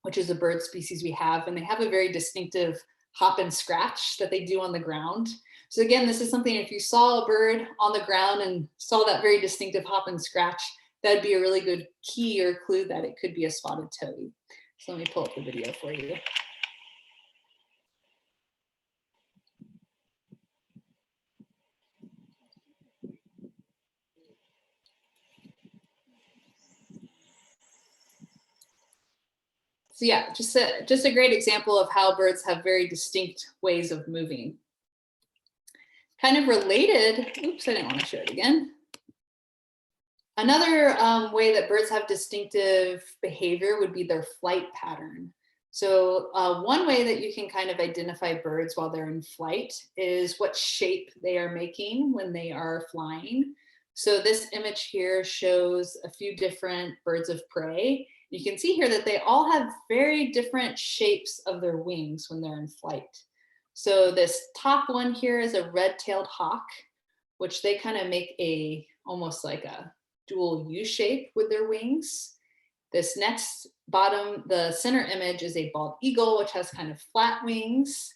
which is a bird species we have, and they have a very distinctive hop and scratch that they do on the ground. So again, this is something, if you saw a bird on the ground and saw that very distinctive hop and scratch, that'd be a really good key or clue that it could be a spotted towhee. So let me pull up the video for you. So yeah, just a great example of how birds have very distinct ways of moving. Kind of related, oops, I didn't want to show it again. Another way that birds have distinctive behavior would be their flight pattern. So one way that you can kind of identify birds while they're in flight is what shape they are making when they are flying. So this image here shows a few different birds of prey. You can see here that they all have very different shapes of their wings when they're in flight. So this top one here is a red-tailed hawk, which they kind of make a almost like a dual U shape with their wings. This next bottom, the center image is a bald eagle, which has kind of flat wings.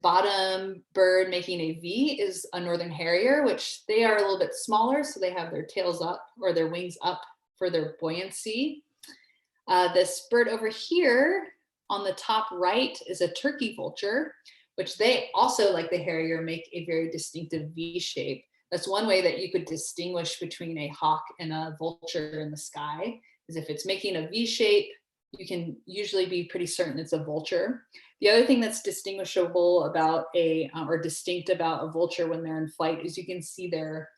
Bottom bird making a V is a northern harrier, which they are a little bit smaller, so they have their tails up or their wings up for their buoyancy. This bird over here on the top right is a turkey vulture, which they also, like the harrier, make a very distinctive V shape. That's one way that you could distinguish between a hawk and a vulture in the sky, is if it's making a V shape, you can usually be pretty certain it's a vulture. The other thing that's distinguishable about or distinct about a vulture when they're in flight is you can see their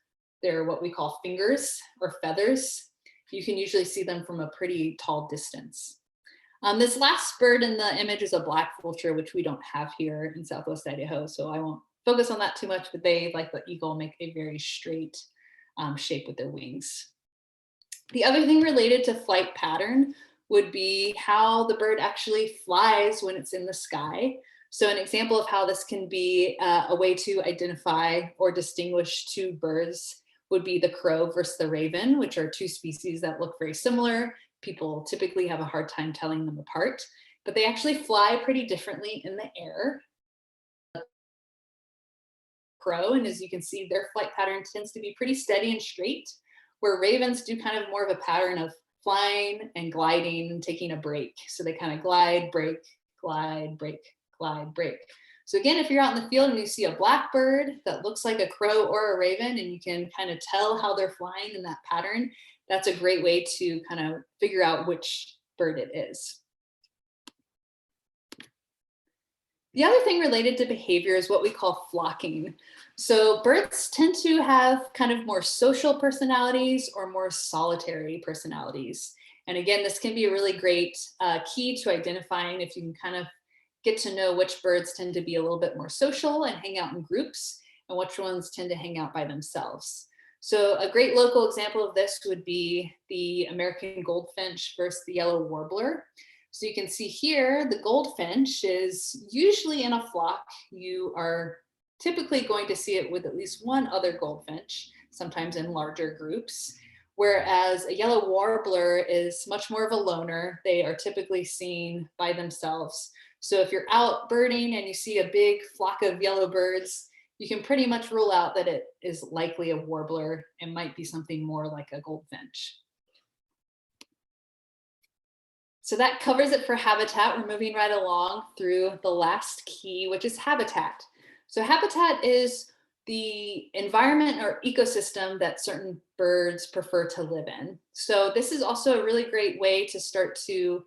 what we call fingers or feathers. You can usually see them from a pretty tall distance. This last bird in the image is a black vulture, which we don't have here in Southwest Idaho, so I won't focus on that too much, but they, like the eagle, make a very straight shape with their wings. The other thing related to flight pattern would be how the bird actually flies when it's in the sky. So an example of how this can be a way to identify or distinguish two birds would be the crow versus the raven, which are two species that look very similar. People typically have a hard time telling them apart, but they actually fly pretty differently in the air. Crow, and as you can see, their flight pattern tends to be pretty steady and straight, where ravens do kind of more of a pattern of flying and gliding and taking a break. So they kind of glide, break, glide, break, glide, break. So again, if you're out in the field and you see a black bird that looks like a crow or a raven, and you can kind of tell how they're flying in that pattern, that's a great way to kind of figure out which bird it is. The other thing related to behavior is what we call flocking. So birds tend to have kind of more social personalities or more solitary personalities. And again, this can be a really great key to identifying if you can kind of get to know which birds tend to be a little bit more social and hang out in groups, and which ones tend to hang out by themselves. So a great local example of this would be the American goldfinch versus the yellow warbler. So you can see here, the goldfinch is usually in a flock. You are typically going to see it with at least one other goldfinch, sometimes in larger groups. Whereas a yellow warbler is much more of a loner. They are typically seen by themselves. So if you're out birding and you see a big flock of yellow birds, you can pretty much rule out that it is likely a warbler and might be something more like a goldfinch. So that covers it for habitat. We're moving right along through the last key, which is habitat. So habitat is the environment or ecosystem that certain birds prefer to live in. So this is also a really great way to start to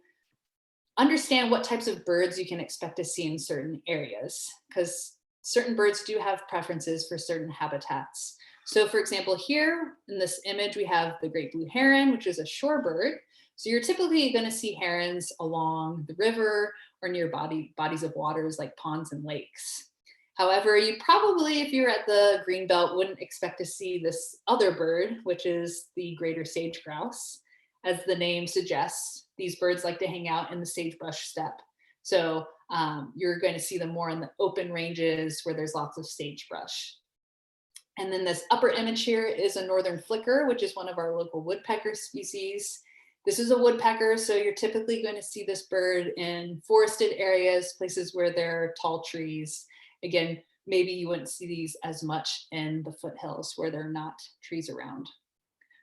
understand what types of birds you can expect to see in certain areas, because certain birds do have preferences for certain habitats. So for example, here in this image, we have the great blue heron, which is a shorebird. So you're typically going to see herons along the river or near bodies of waters like ponds and lakes. However, you probably, if you're at the greenbelt, wouldn't expect to see this other bird, which is the greater sage grouse. As the name suggests, these birds like to hang out in the sagebrush steppe. So you're going to see them more in the open ranges where there's lots of sagebrush. And then this upper image here is a northern flicker, which is one of our local woodpecker species. This is a woodpecker, so you're typically going to see this bird in forested areas, places where there are tall trees. Again, maybe you wouldn't see these as much in the foothills where there are not trees around.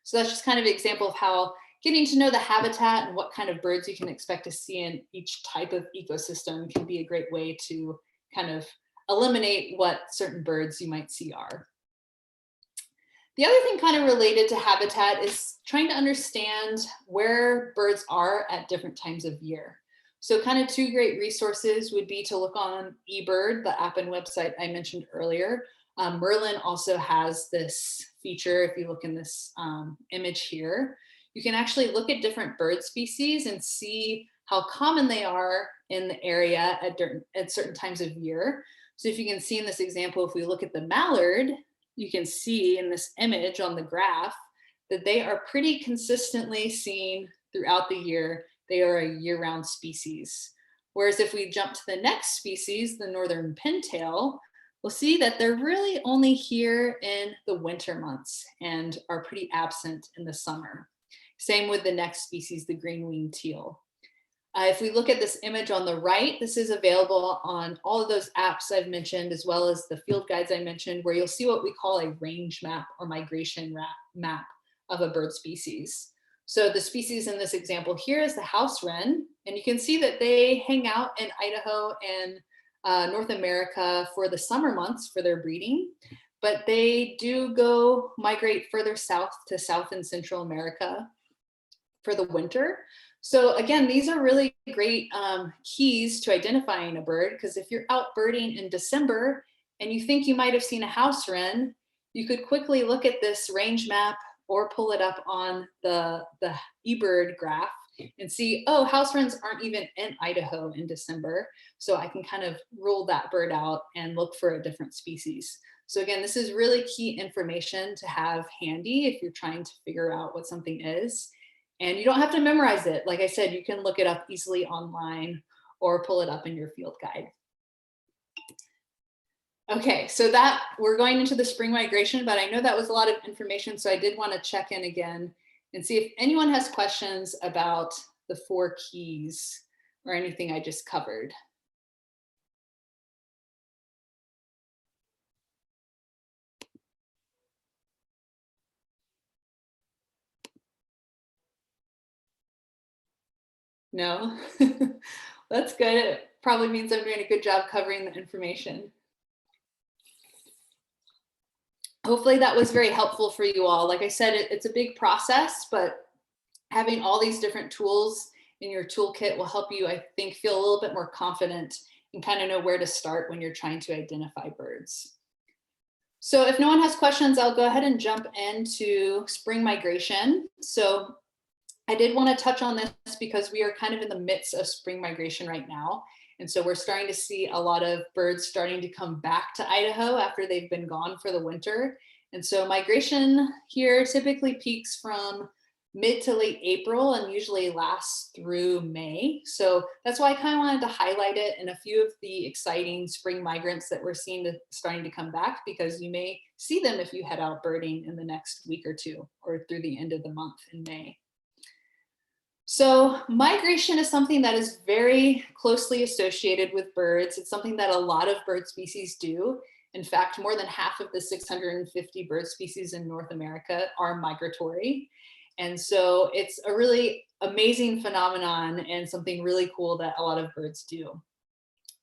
So that's just kind of an example of how getting to know the habitat and what kind of birds you can expect to see in each type of ecosystem can be a great way to kind of eliminate what certain birds you might see are. The other thing kind of related to habitat is trying to understand where birds are at different times of year. So kind of two great resources would be to look on eBird, the app and website I mentioned earlier. Merlin also has this feature. If you look in this image here, you can actually look at different bird species and see how common they are in the area at certain times of year. So if you can see in this example, if we look at the mallard, you can see in this image on the graph that they are pretty consistently seen throughout the year. They are a year-round species. Whereas if we jump to the next species, the northern pintail, we'll see that they're really only here in the winter months and are pretty absent in the summer. Same with the next species, the green-winged teal. If we look at this image on the right, this is available on all of those apps I've mentioned, as well as the field guides I mentioned, where you'll see what we call a range map or migration map of a bird species. So the species in this example here is the house wren, and you can see that they hang out in Idaho and North America for the summer months for their breeding, but they do go migrate further south to South and Central America for the winter. So again, these are really great keys to identifying a bird, because if you're out birding in December and you think you might have seen a house wren, you could quickly look at this range map or pull it up on the eBird graph and see, oh, house wrens aren't even in Idaho in December. So I can kind of rule that bird out and look for a different species. So again, this is really key information to have handy if you're trying to figure out what something is. And you don't have to memorize it. Like I said, you can look it up easily online or pull it up in your field guide. Okay, so that we're going into the spring migration, but I know that was a lot of information, so I did want to check in again and see if anyone has questions about the 4 keys or anything I just covered. No? That's good. It probably means I'm doing a good job covering the information. Hopefully that was very helpful for you all. Like I said, it's a big process, but having all these different tools in your toolkit will help you, I think, feel a little bit more confident and kind of know where to start when you're trying to identify birds. So if no one has questions, I'll go ahead and jump into spring migration. So I did want to touch on this because we are kind of in the midst of spring migration right now. And so we're starting to see a lot of birds starting to come back to Idaho after they've been gone for the winter. And so migration here typically peaks from mid to late April and usually lasts through May. So that's why I kind of wanted to highlight it in a few of the exciting spring migrants that we're seeing starting to come back, because you may see them if you head out birding in the next week or two or through the end of the month in May. So migration is something that is very closely associated with birds. It's something that a lot of bird species do. In fact, more than half of the 650 bird species in North America are migratory. And so it's a really amazing phenomenon and something really cool that a lot of birds do.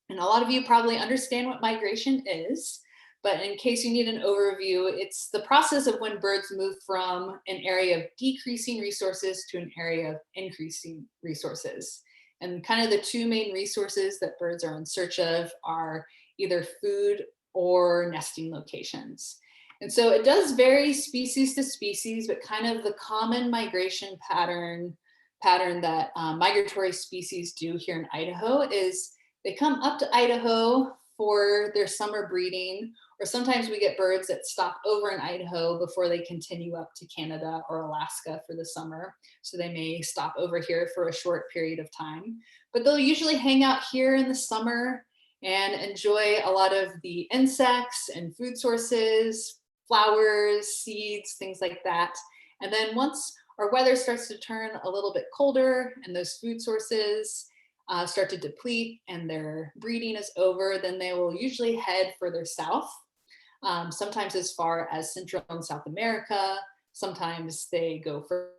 And a lot of you probably understand what migration is, but in case you need an overview, it's the process of when birds move from an area of decreasing resources to an area of increasing resources. And kind of the 2 main resources that birds are in search of are either food or nesting locations. And so it does vary species to species, but kind of the common migration pattern that migratory species do here in Idaho is they come up to Idaho for their summer breeding, or sometimes we get birds that stop over in Idaho before they continue up to Canada or Alaska for the summer. So they may stop over here for a short period of time, but they'll usually hang out here in the summer and enjoy a lot of the insects and food sources, flowers, seeds, things like that. And then once our weather starts to turn a little bit colder and those food sources start to deplete and their breeding is over, then they will usually head further south, sometimes as far as Central and South America. Sometimes they go further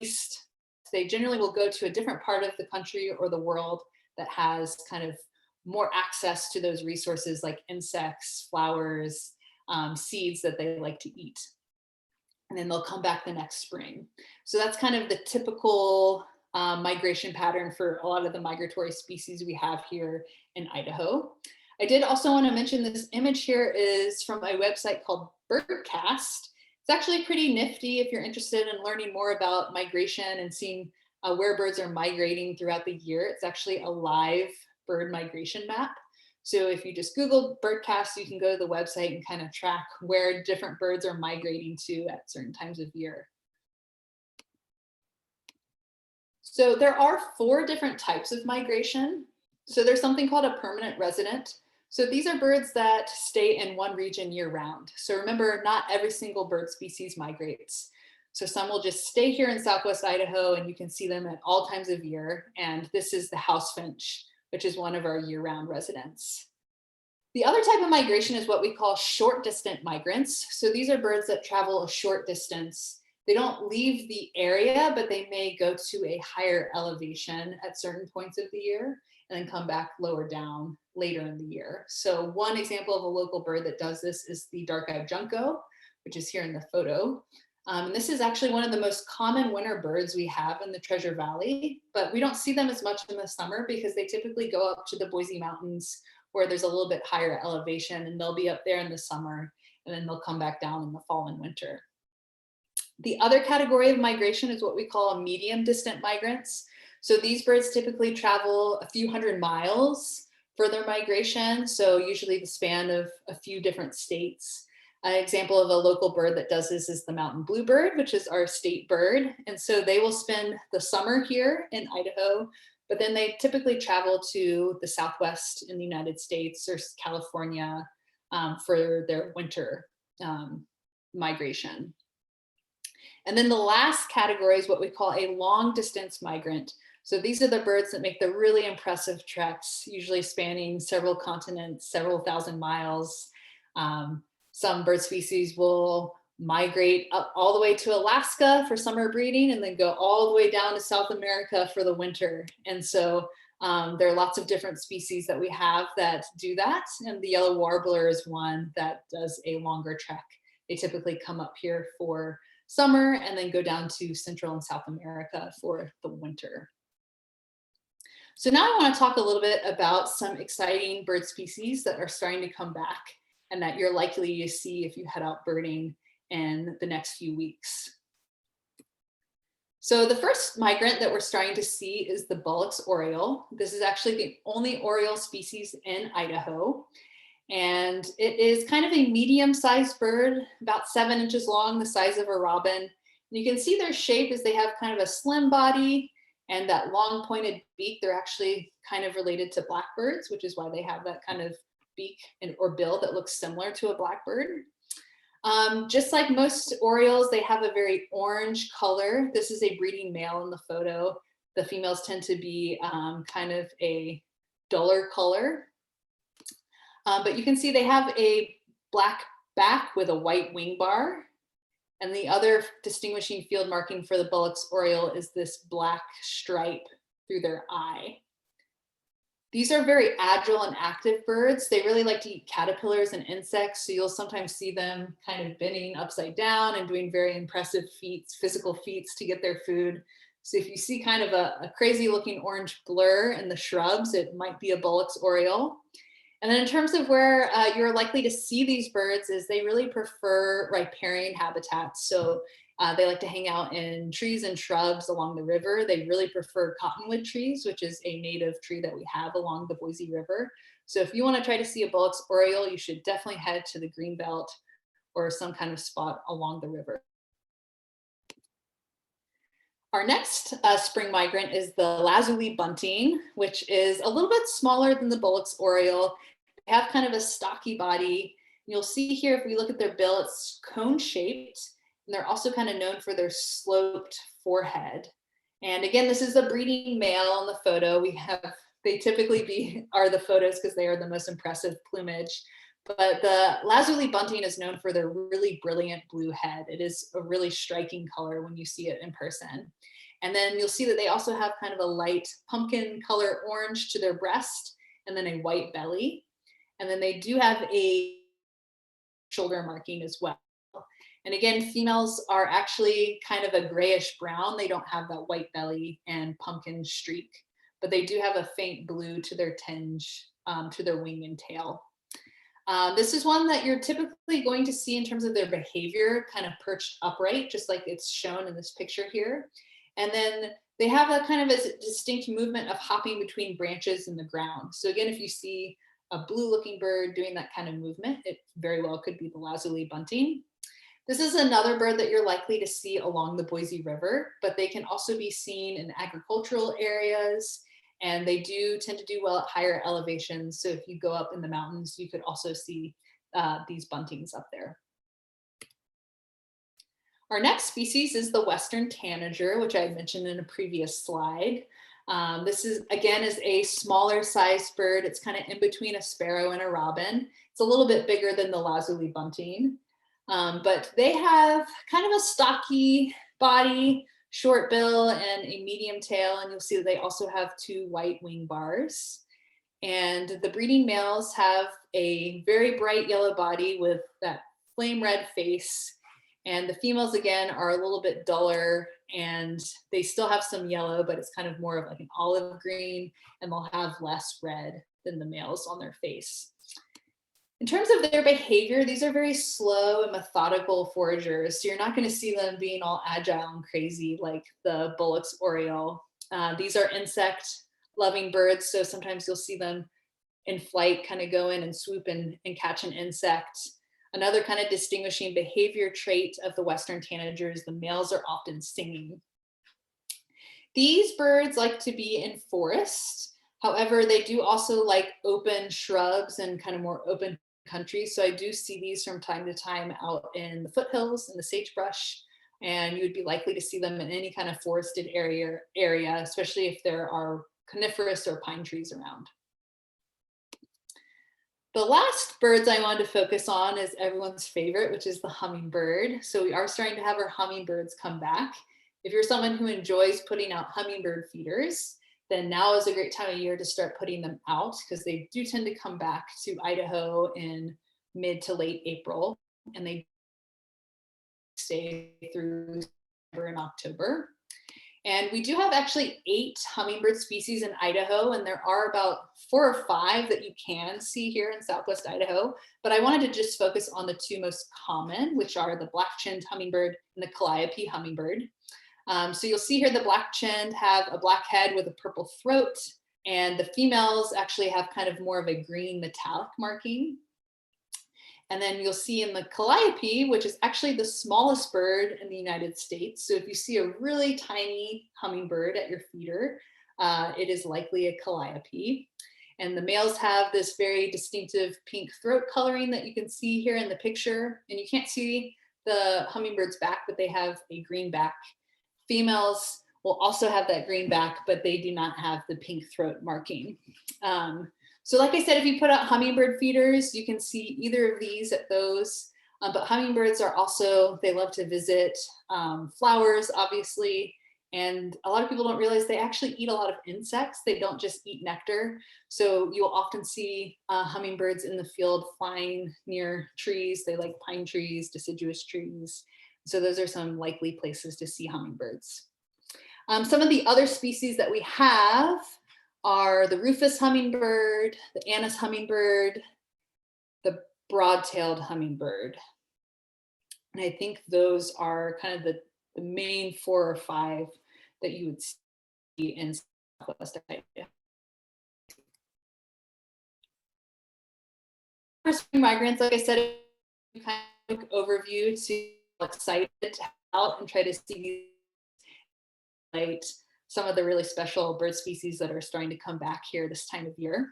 east. They generally will go to a different part of the country or the world that has kind of more access to those resources like insects, flowers, seeds that they like to eat. And then they'll come back the next spring. So that's kind of the typical migration pattern for a lot of the migratory species we have here in Idaho. I did also want to mention this image here is from a website called Birdcast. It's actually pretty nifty if you're interested in learning more about migration and seeing where birds are migrating throughout the year. It's actually a live bird migration map. So if you just Google birdcasts, you can go to the website and kind of track where different birds are migrating to at certain times of year. So there are 4 different types of migration. So there's something called a permanent resident. So these are birds that stay in one region year round. So remember, not every single bird species migrates. So some will just stay here in Southwest Idaho and you can see them at all times of year. And this is the house finch, which is one of our year-round residents. The other type of migration is what we call short distant migrants. So these are birds that travel a short distance. They don't leave the area, but they may go to a higher elevation at certain points of the year and then come back lower down later in the year. So one example of a local bird that does this is the dark-eyed junco, which is here in the photo. And this is actually one of the most common winter birds we have in the Treasure Valley, but we don't see them as much in the summer because they typically go up to the Boise Mountains where there's a little bit higher elevation, and they'll be up there in the summer and then they'll come back down in the fall and winter. The other category of migration is what we call medium distant migrants. So these birds typically travel a few hundred miles for their migration. So usually the span of a few different states. An example of a local bird that does this is the mountain bluebird, which is our state bird. And so they will spend the summer here in Idaho, but then they typically travel to the Southwest in the United States or California for their winter migration. And then the last category is what we call a long distance migrant. So these are the birds that make the really impressive treks, usually spanning several continents, several thousand miles. Some bird species will migrate up all the way to Alaska for summer breeding and then go all the way down to South America for the winter. And so there are lots of different species that we have that do that. And the yellow warbler is one that does a longer trek. They typically come up here for summer and then go down to Central and South America for the winter. So now I want to talk a little bit about some exciting bird species that are starting to come back and that you're likely to see if you head out birding in the next few weeks. So the first migrant that we're starting to see is the Bollocks Oriole. This is actually the only oriole species in Idaho. And it is kind of a medium-sized bird, about 7 inches long, the size of a robin. And you can see their shape is they have kind of a slim body and that long pointed beak. They're actually kind of related to blackbirds, which is why they have that kind of beak or bill that looks similar to a blackbird. Just like most orioles, they have a very orange color. This is a breeding male in the photo. The females tend to be kind of a duller color. But you can see they have a black back with a white wing bar. And the other distinguishing field marking for the Bollocks Oriole is this black stripe through their eye. These are very agile and active birds. They really like to eat caterpillars and insects. So you'll sometimes see them kind of bending upside down and doing very impressive feats, physical feats to get their food. So if you see kind of a crazy looking orange blur in the shrubs, it might be a Bollocks Oriole. And then in terms of where you're likely to see these birds is they really prefer riparian habitats. So they like to hang out in trees and shrubs along the river. They really prefer cottonwood trees, which is a native tree that we have along the Boise River. So if you want to try to see a Bollocks Oriole, you should definitely head to the Greenbelt or some kind of spot along the river. Our next spring migrant is the Lazuli Bunting, which is a little bit smaller than the Bollocks Oriole. They have kind of a stocky body. You'll see here, if we look at their bill, it's cone-shaped, and they're also kind of known for their sloped forehead. And again, this is a breeding male in the photo. They typically are the photos because they are the most impressive plumage. But the Lazuli Bunting is known for their really brilliant blue head. It is a really striking color when you see it in person. And then you'll see that they also have kind of a light pumpkin color orange to their breast and then a white belly. And then they do have a shoulder marking as well. And again, females are actually kind of a grayish brown. They don't have that white belly and pumpkin streak, but they do have a faint blue to their tinge, to their wing and tail. This is one that you're typically going to see in terms of their behavior, kind of perched upright, just like it's shown in this picture here. And then they have a kind of a distinct movement of hopping between branches in the ground. So again, if you see a blue looking bird doing that kind of movement, it very well could be the Lazuli Bunting. This is another bird that you're likely to see along the Boise River, but they can also be seen in agricultural areas, and they do tend to do well at higher elevations. So if you go up in the mountains, you could also see these buntings up there. Our next species is the Western tanager, which I mentioned in a previous slide. This is, again, is a smaller sized bird. It's kind of in between a sparrow and a robin. It's a little bit bigger than the Lazuli Bunting. But they have kind of a stocky body, short bill, and a medium tail. And you'll see that they also have 2 white wing bars. And the breeding males have a very bright yellow body with that flame red face. And the females, again, are a little bit duller, and they still have some yellow, but it's kind of more of like an olive green, and they'll have less red than the males on their face. In terms of their behavior, these are very slow and methodical foragers. So you're not going to see them being all agile and crazy like the Bollocks Oriole. These are insect loving birds. So sometimes you'll see them in flight kind of go in and swoop and catch an insect. Another kind of distinguishing behavior trait of the Western tanager is the males are often singing. These birds like to be in forests. However, they do also like open shrubs and kind of more open country. So I do see these from time to time out in the foothills and the sagebrush, and you would be likely to see them in any kind of forested area, especially if there are coniferous or pine trees around. The last birds I wanted to focus on is everyone's favorite, which is the hummingbird. So we are starting to have our hummingbirds come back. If you're someone who enjoys putting out hummingbird feeders, then now is a great time of year to start putting them out, because they do tend to come back to Idaho in mid to late April, and they stay through September and October. And we do have actually 8 hummingbird species in Idaho, and there are about 4 or 5 that you can see here in Southwest Idaho. But I wanted to just focus on the 2 most common, which are the black-chinned hummingbird and the calliope hummingbird. So you'll see here the black-chinned have a black head with a purple throat, and the females actually have kind of more of a green metallic marking. And then you'll see in the calliope, which is actually the smallest bird in the United States. So if you see a really tiny hummingbird at your feeder, it is likely a calliope. And the males have this very distinctive pink throat coloring that you can see here in the picture. And you can't see the hummingbird's back, but they have a green back. Females will also have that green back, but they do not have the pink throat marking. So like I said, if you put out hummingbird feeders, you can see either of these at those. But hummingbirds are also, they love to visit flowers, obviously. And a lot of people don't realize they actually eat a lot of insects. They don't just eat nectar. So you'll often see hummingbirds in the field flying near trees. They like pine trees, deciduous trees. So those are some likely places to see hummingbirds. Some of the other species that we have are the rufous hummingbird, the Anna's hummingbird, the broad-tailed hummingbird. And I think those are kind of the main 4 or 5 that you would see in Southwest Idaho. For spring migrants, like I said, kind of overview to excited to out and try to see some of the really special bird species that are starting to come back here this time of year.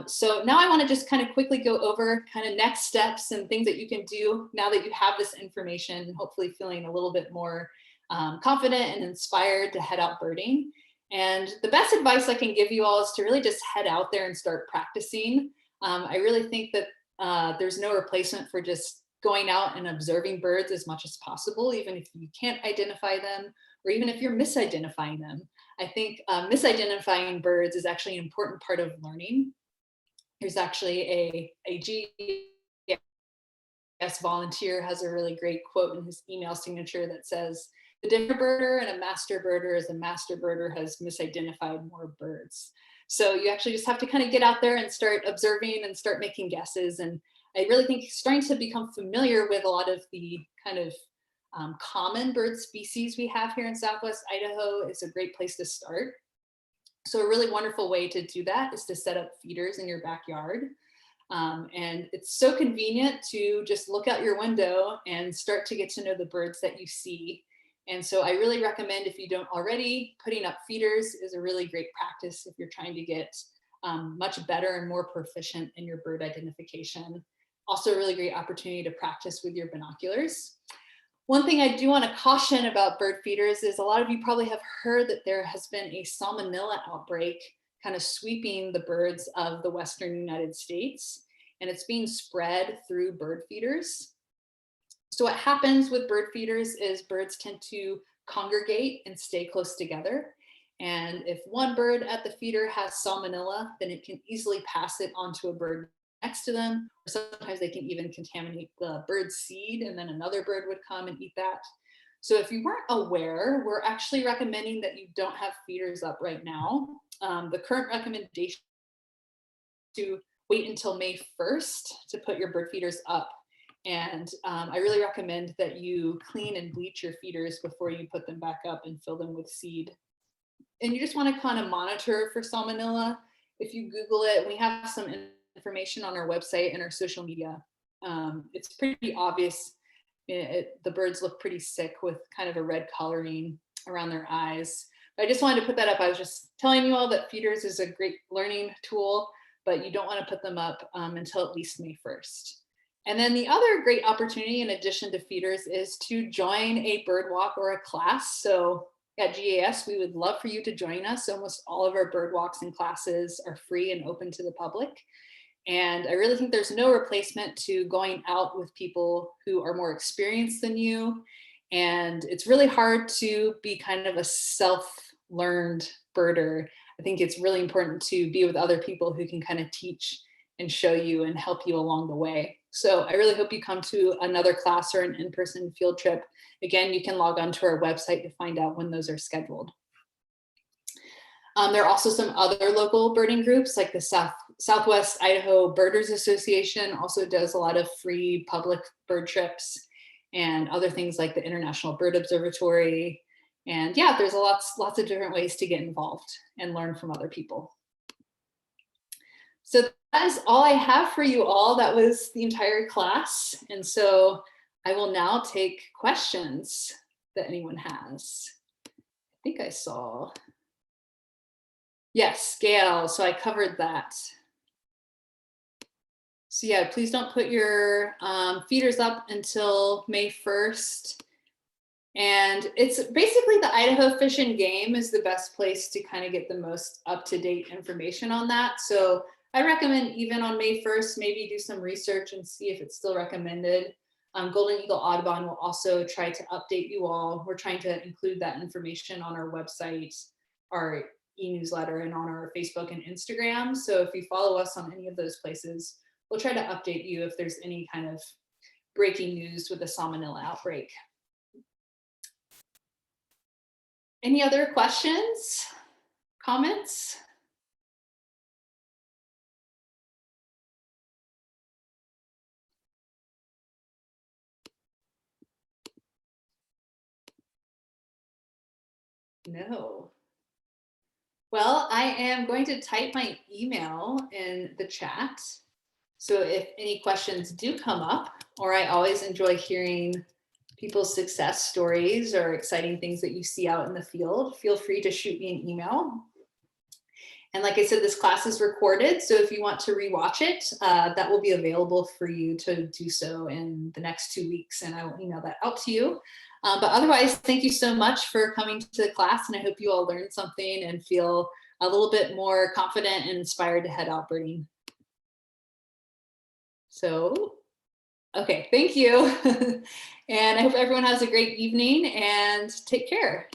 So now I want to just kind of quickly go over kind of next steps and things that you can do now that you have this information, hopefully feeling a little bit more confident and inspired to head out birding. And the best advice I can give you all is to really just head out there and start practicing. I really think that there's no replacement for just going out and observing birds as much as possible, even if you can't identify them, or even if you're misidentifying them. I think misidentifying birds is actually an important part of learning. There's actually a GEAS volunteer has a really great quote in his email signature that says, "The different birder and a master birder is a master birder has misidentified more birds." So you actually just have to kind of get out there and start observing and start making guesses. And I really think starting to become familiar with a lot of the kind of common bird species we have here in Southwest Idaho is a great place to start. So a really wonderful way to do that is to set up feeders in your backyard. And it's so convenient to just look out your window and start to get to know the birds that you see. And so I really recommend, if you don't already, putting up feeders is a really great practice if you're trying to get much better and more proficient in your bird identification. Also a really great opportunity to practice with your binoculars. One thing I do want to caution about bird feeders is a lot of you probably have heard that there has been a salmonella outbreak kind of sweeping the birds of the Western United States, and it's being spread through bird feeders. So what happens with bird feeders is birds tend to congregate and stay close together. And if one bird at the feeder has salmonella, then it can easily pass it onto a bird next to them. Or sometimes they can even contaminate the bird's seed, and then another bird would come and eat that. So if you weren't aware, we're actually recommending that you don't have feeders up right now. The current recommendation is to wait until May 1st to put your bird feeders up. And I really recommend that you clean and bleach your feeders before you put them back up and fill them with seed. And you just want to kind of monitor for salmonella. If you Google it, we have some information on our website and our social media. It's pretty obvious. The birds look pretty sick with kind of a red coloring around their eyes. But I just wanted to put that up. I was just telling you all that feeders is a great learning tool, but you don't want to put them up until at least May 1st. And then the other great opportunity in addition to feeders is to join a bird walk or a class. So at GEAS, we would love for you to join us. Almost all of our bird walks and classes are free and open to the public. And I really think there's no replacement to going out with people who are more experienced than you. And it's really hard to be kind of a self-learned birder. I think it's really important to be with other people who can kind of teach and show you and help you along the way. So I really hope you come to another class or an in-person field trip. Again, you can log on to our website to find out when those are scheduled. There are also some other local birding groups, like the Southwest Idaho Birders Association also does a lot of free public bird trips, and other things like the International Bird Observatory. And yeah, there's lots of different ways to get involved and learn from other people. So that is all I have for you all. That was the entire class. And so I will now take questions that anyone has. I think I saw. Yes, Gail, so I covered that. So yeah, please don't put your feeders up until May 1st. And it's basically the Idaho Fish and Game is the best place to kind of get the most up-to-date information on that. So I recommend even on May 1st, maybe do some research and see if it's still recommended. Golden Eagle Audubon will also try to update you all. We're trying to include that information on our website, our e-newsletter, and on our Facebook and Instagram. So if you follow us on any of those places, we'll try to update you if there's any kind of breaking news with the salmonella outbreak. Any other questions, comments? No. Well, I am going to type my email in the chat. So if any questions do come up, or I always enjoy hearing people's success stories or exciting things that you see out in the field, feel free to shoot me an email. And like I said, this class is recorded. So if you want to rewatch it, that will be available for you to do so in the next 2 weeks. And I will email that out to you. But otherwise, thank you so much for coming to the class. And I hope you all learned something and feel a little bit more confident and inspired to head out birding. So, okay, thank you. And I hope everyone has a great evening and take care.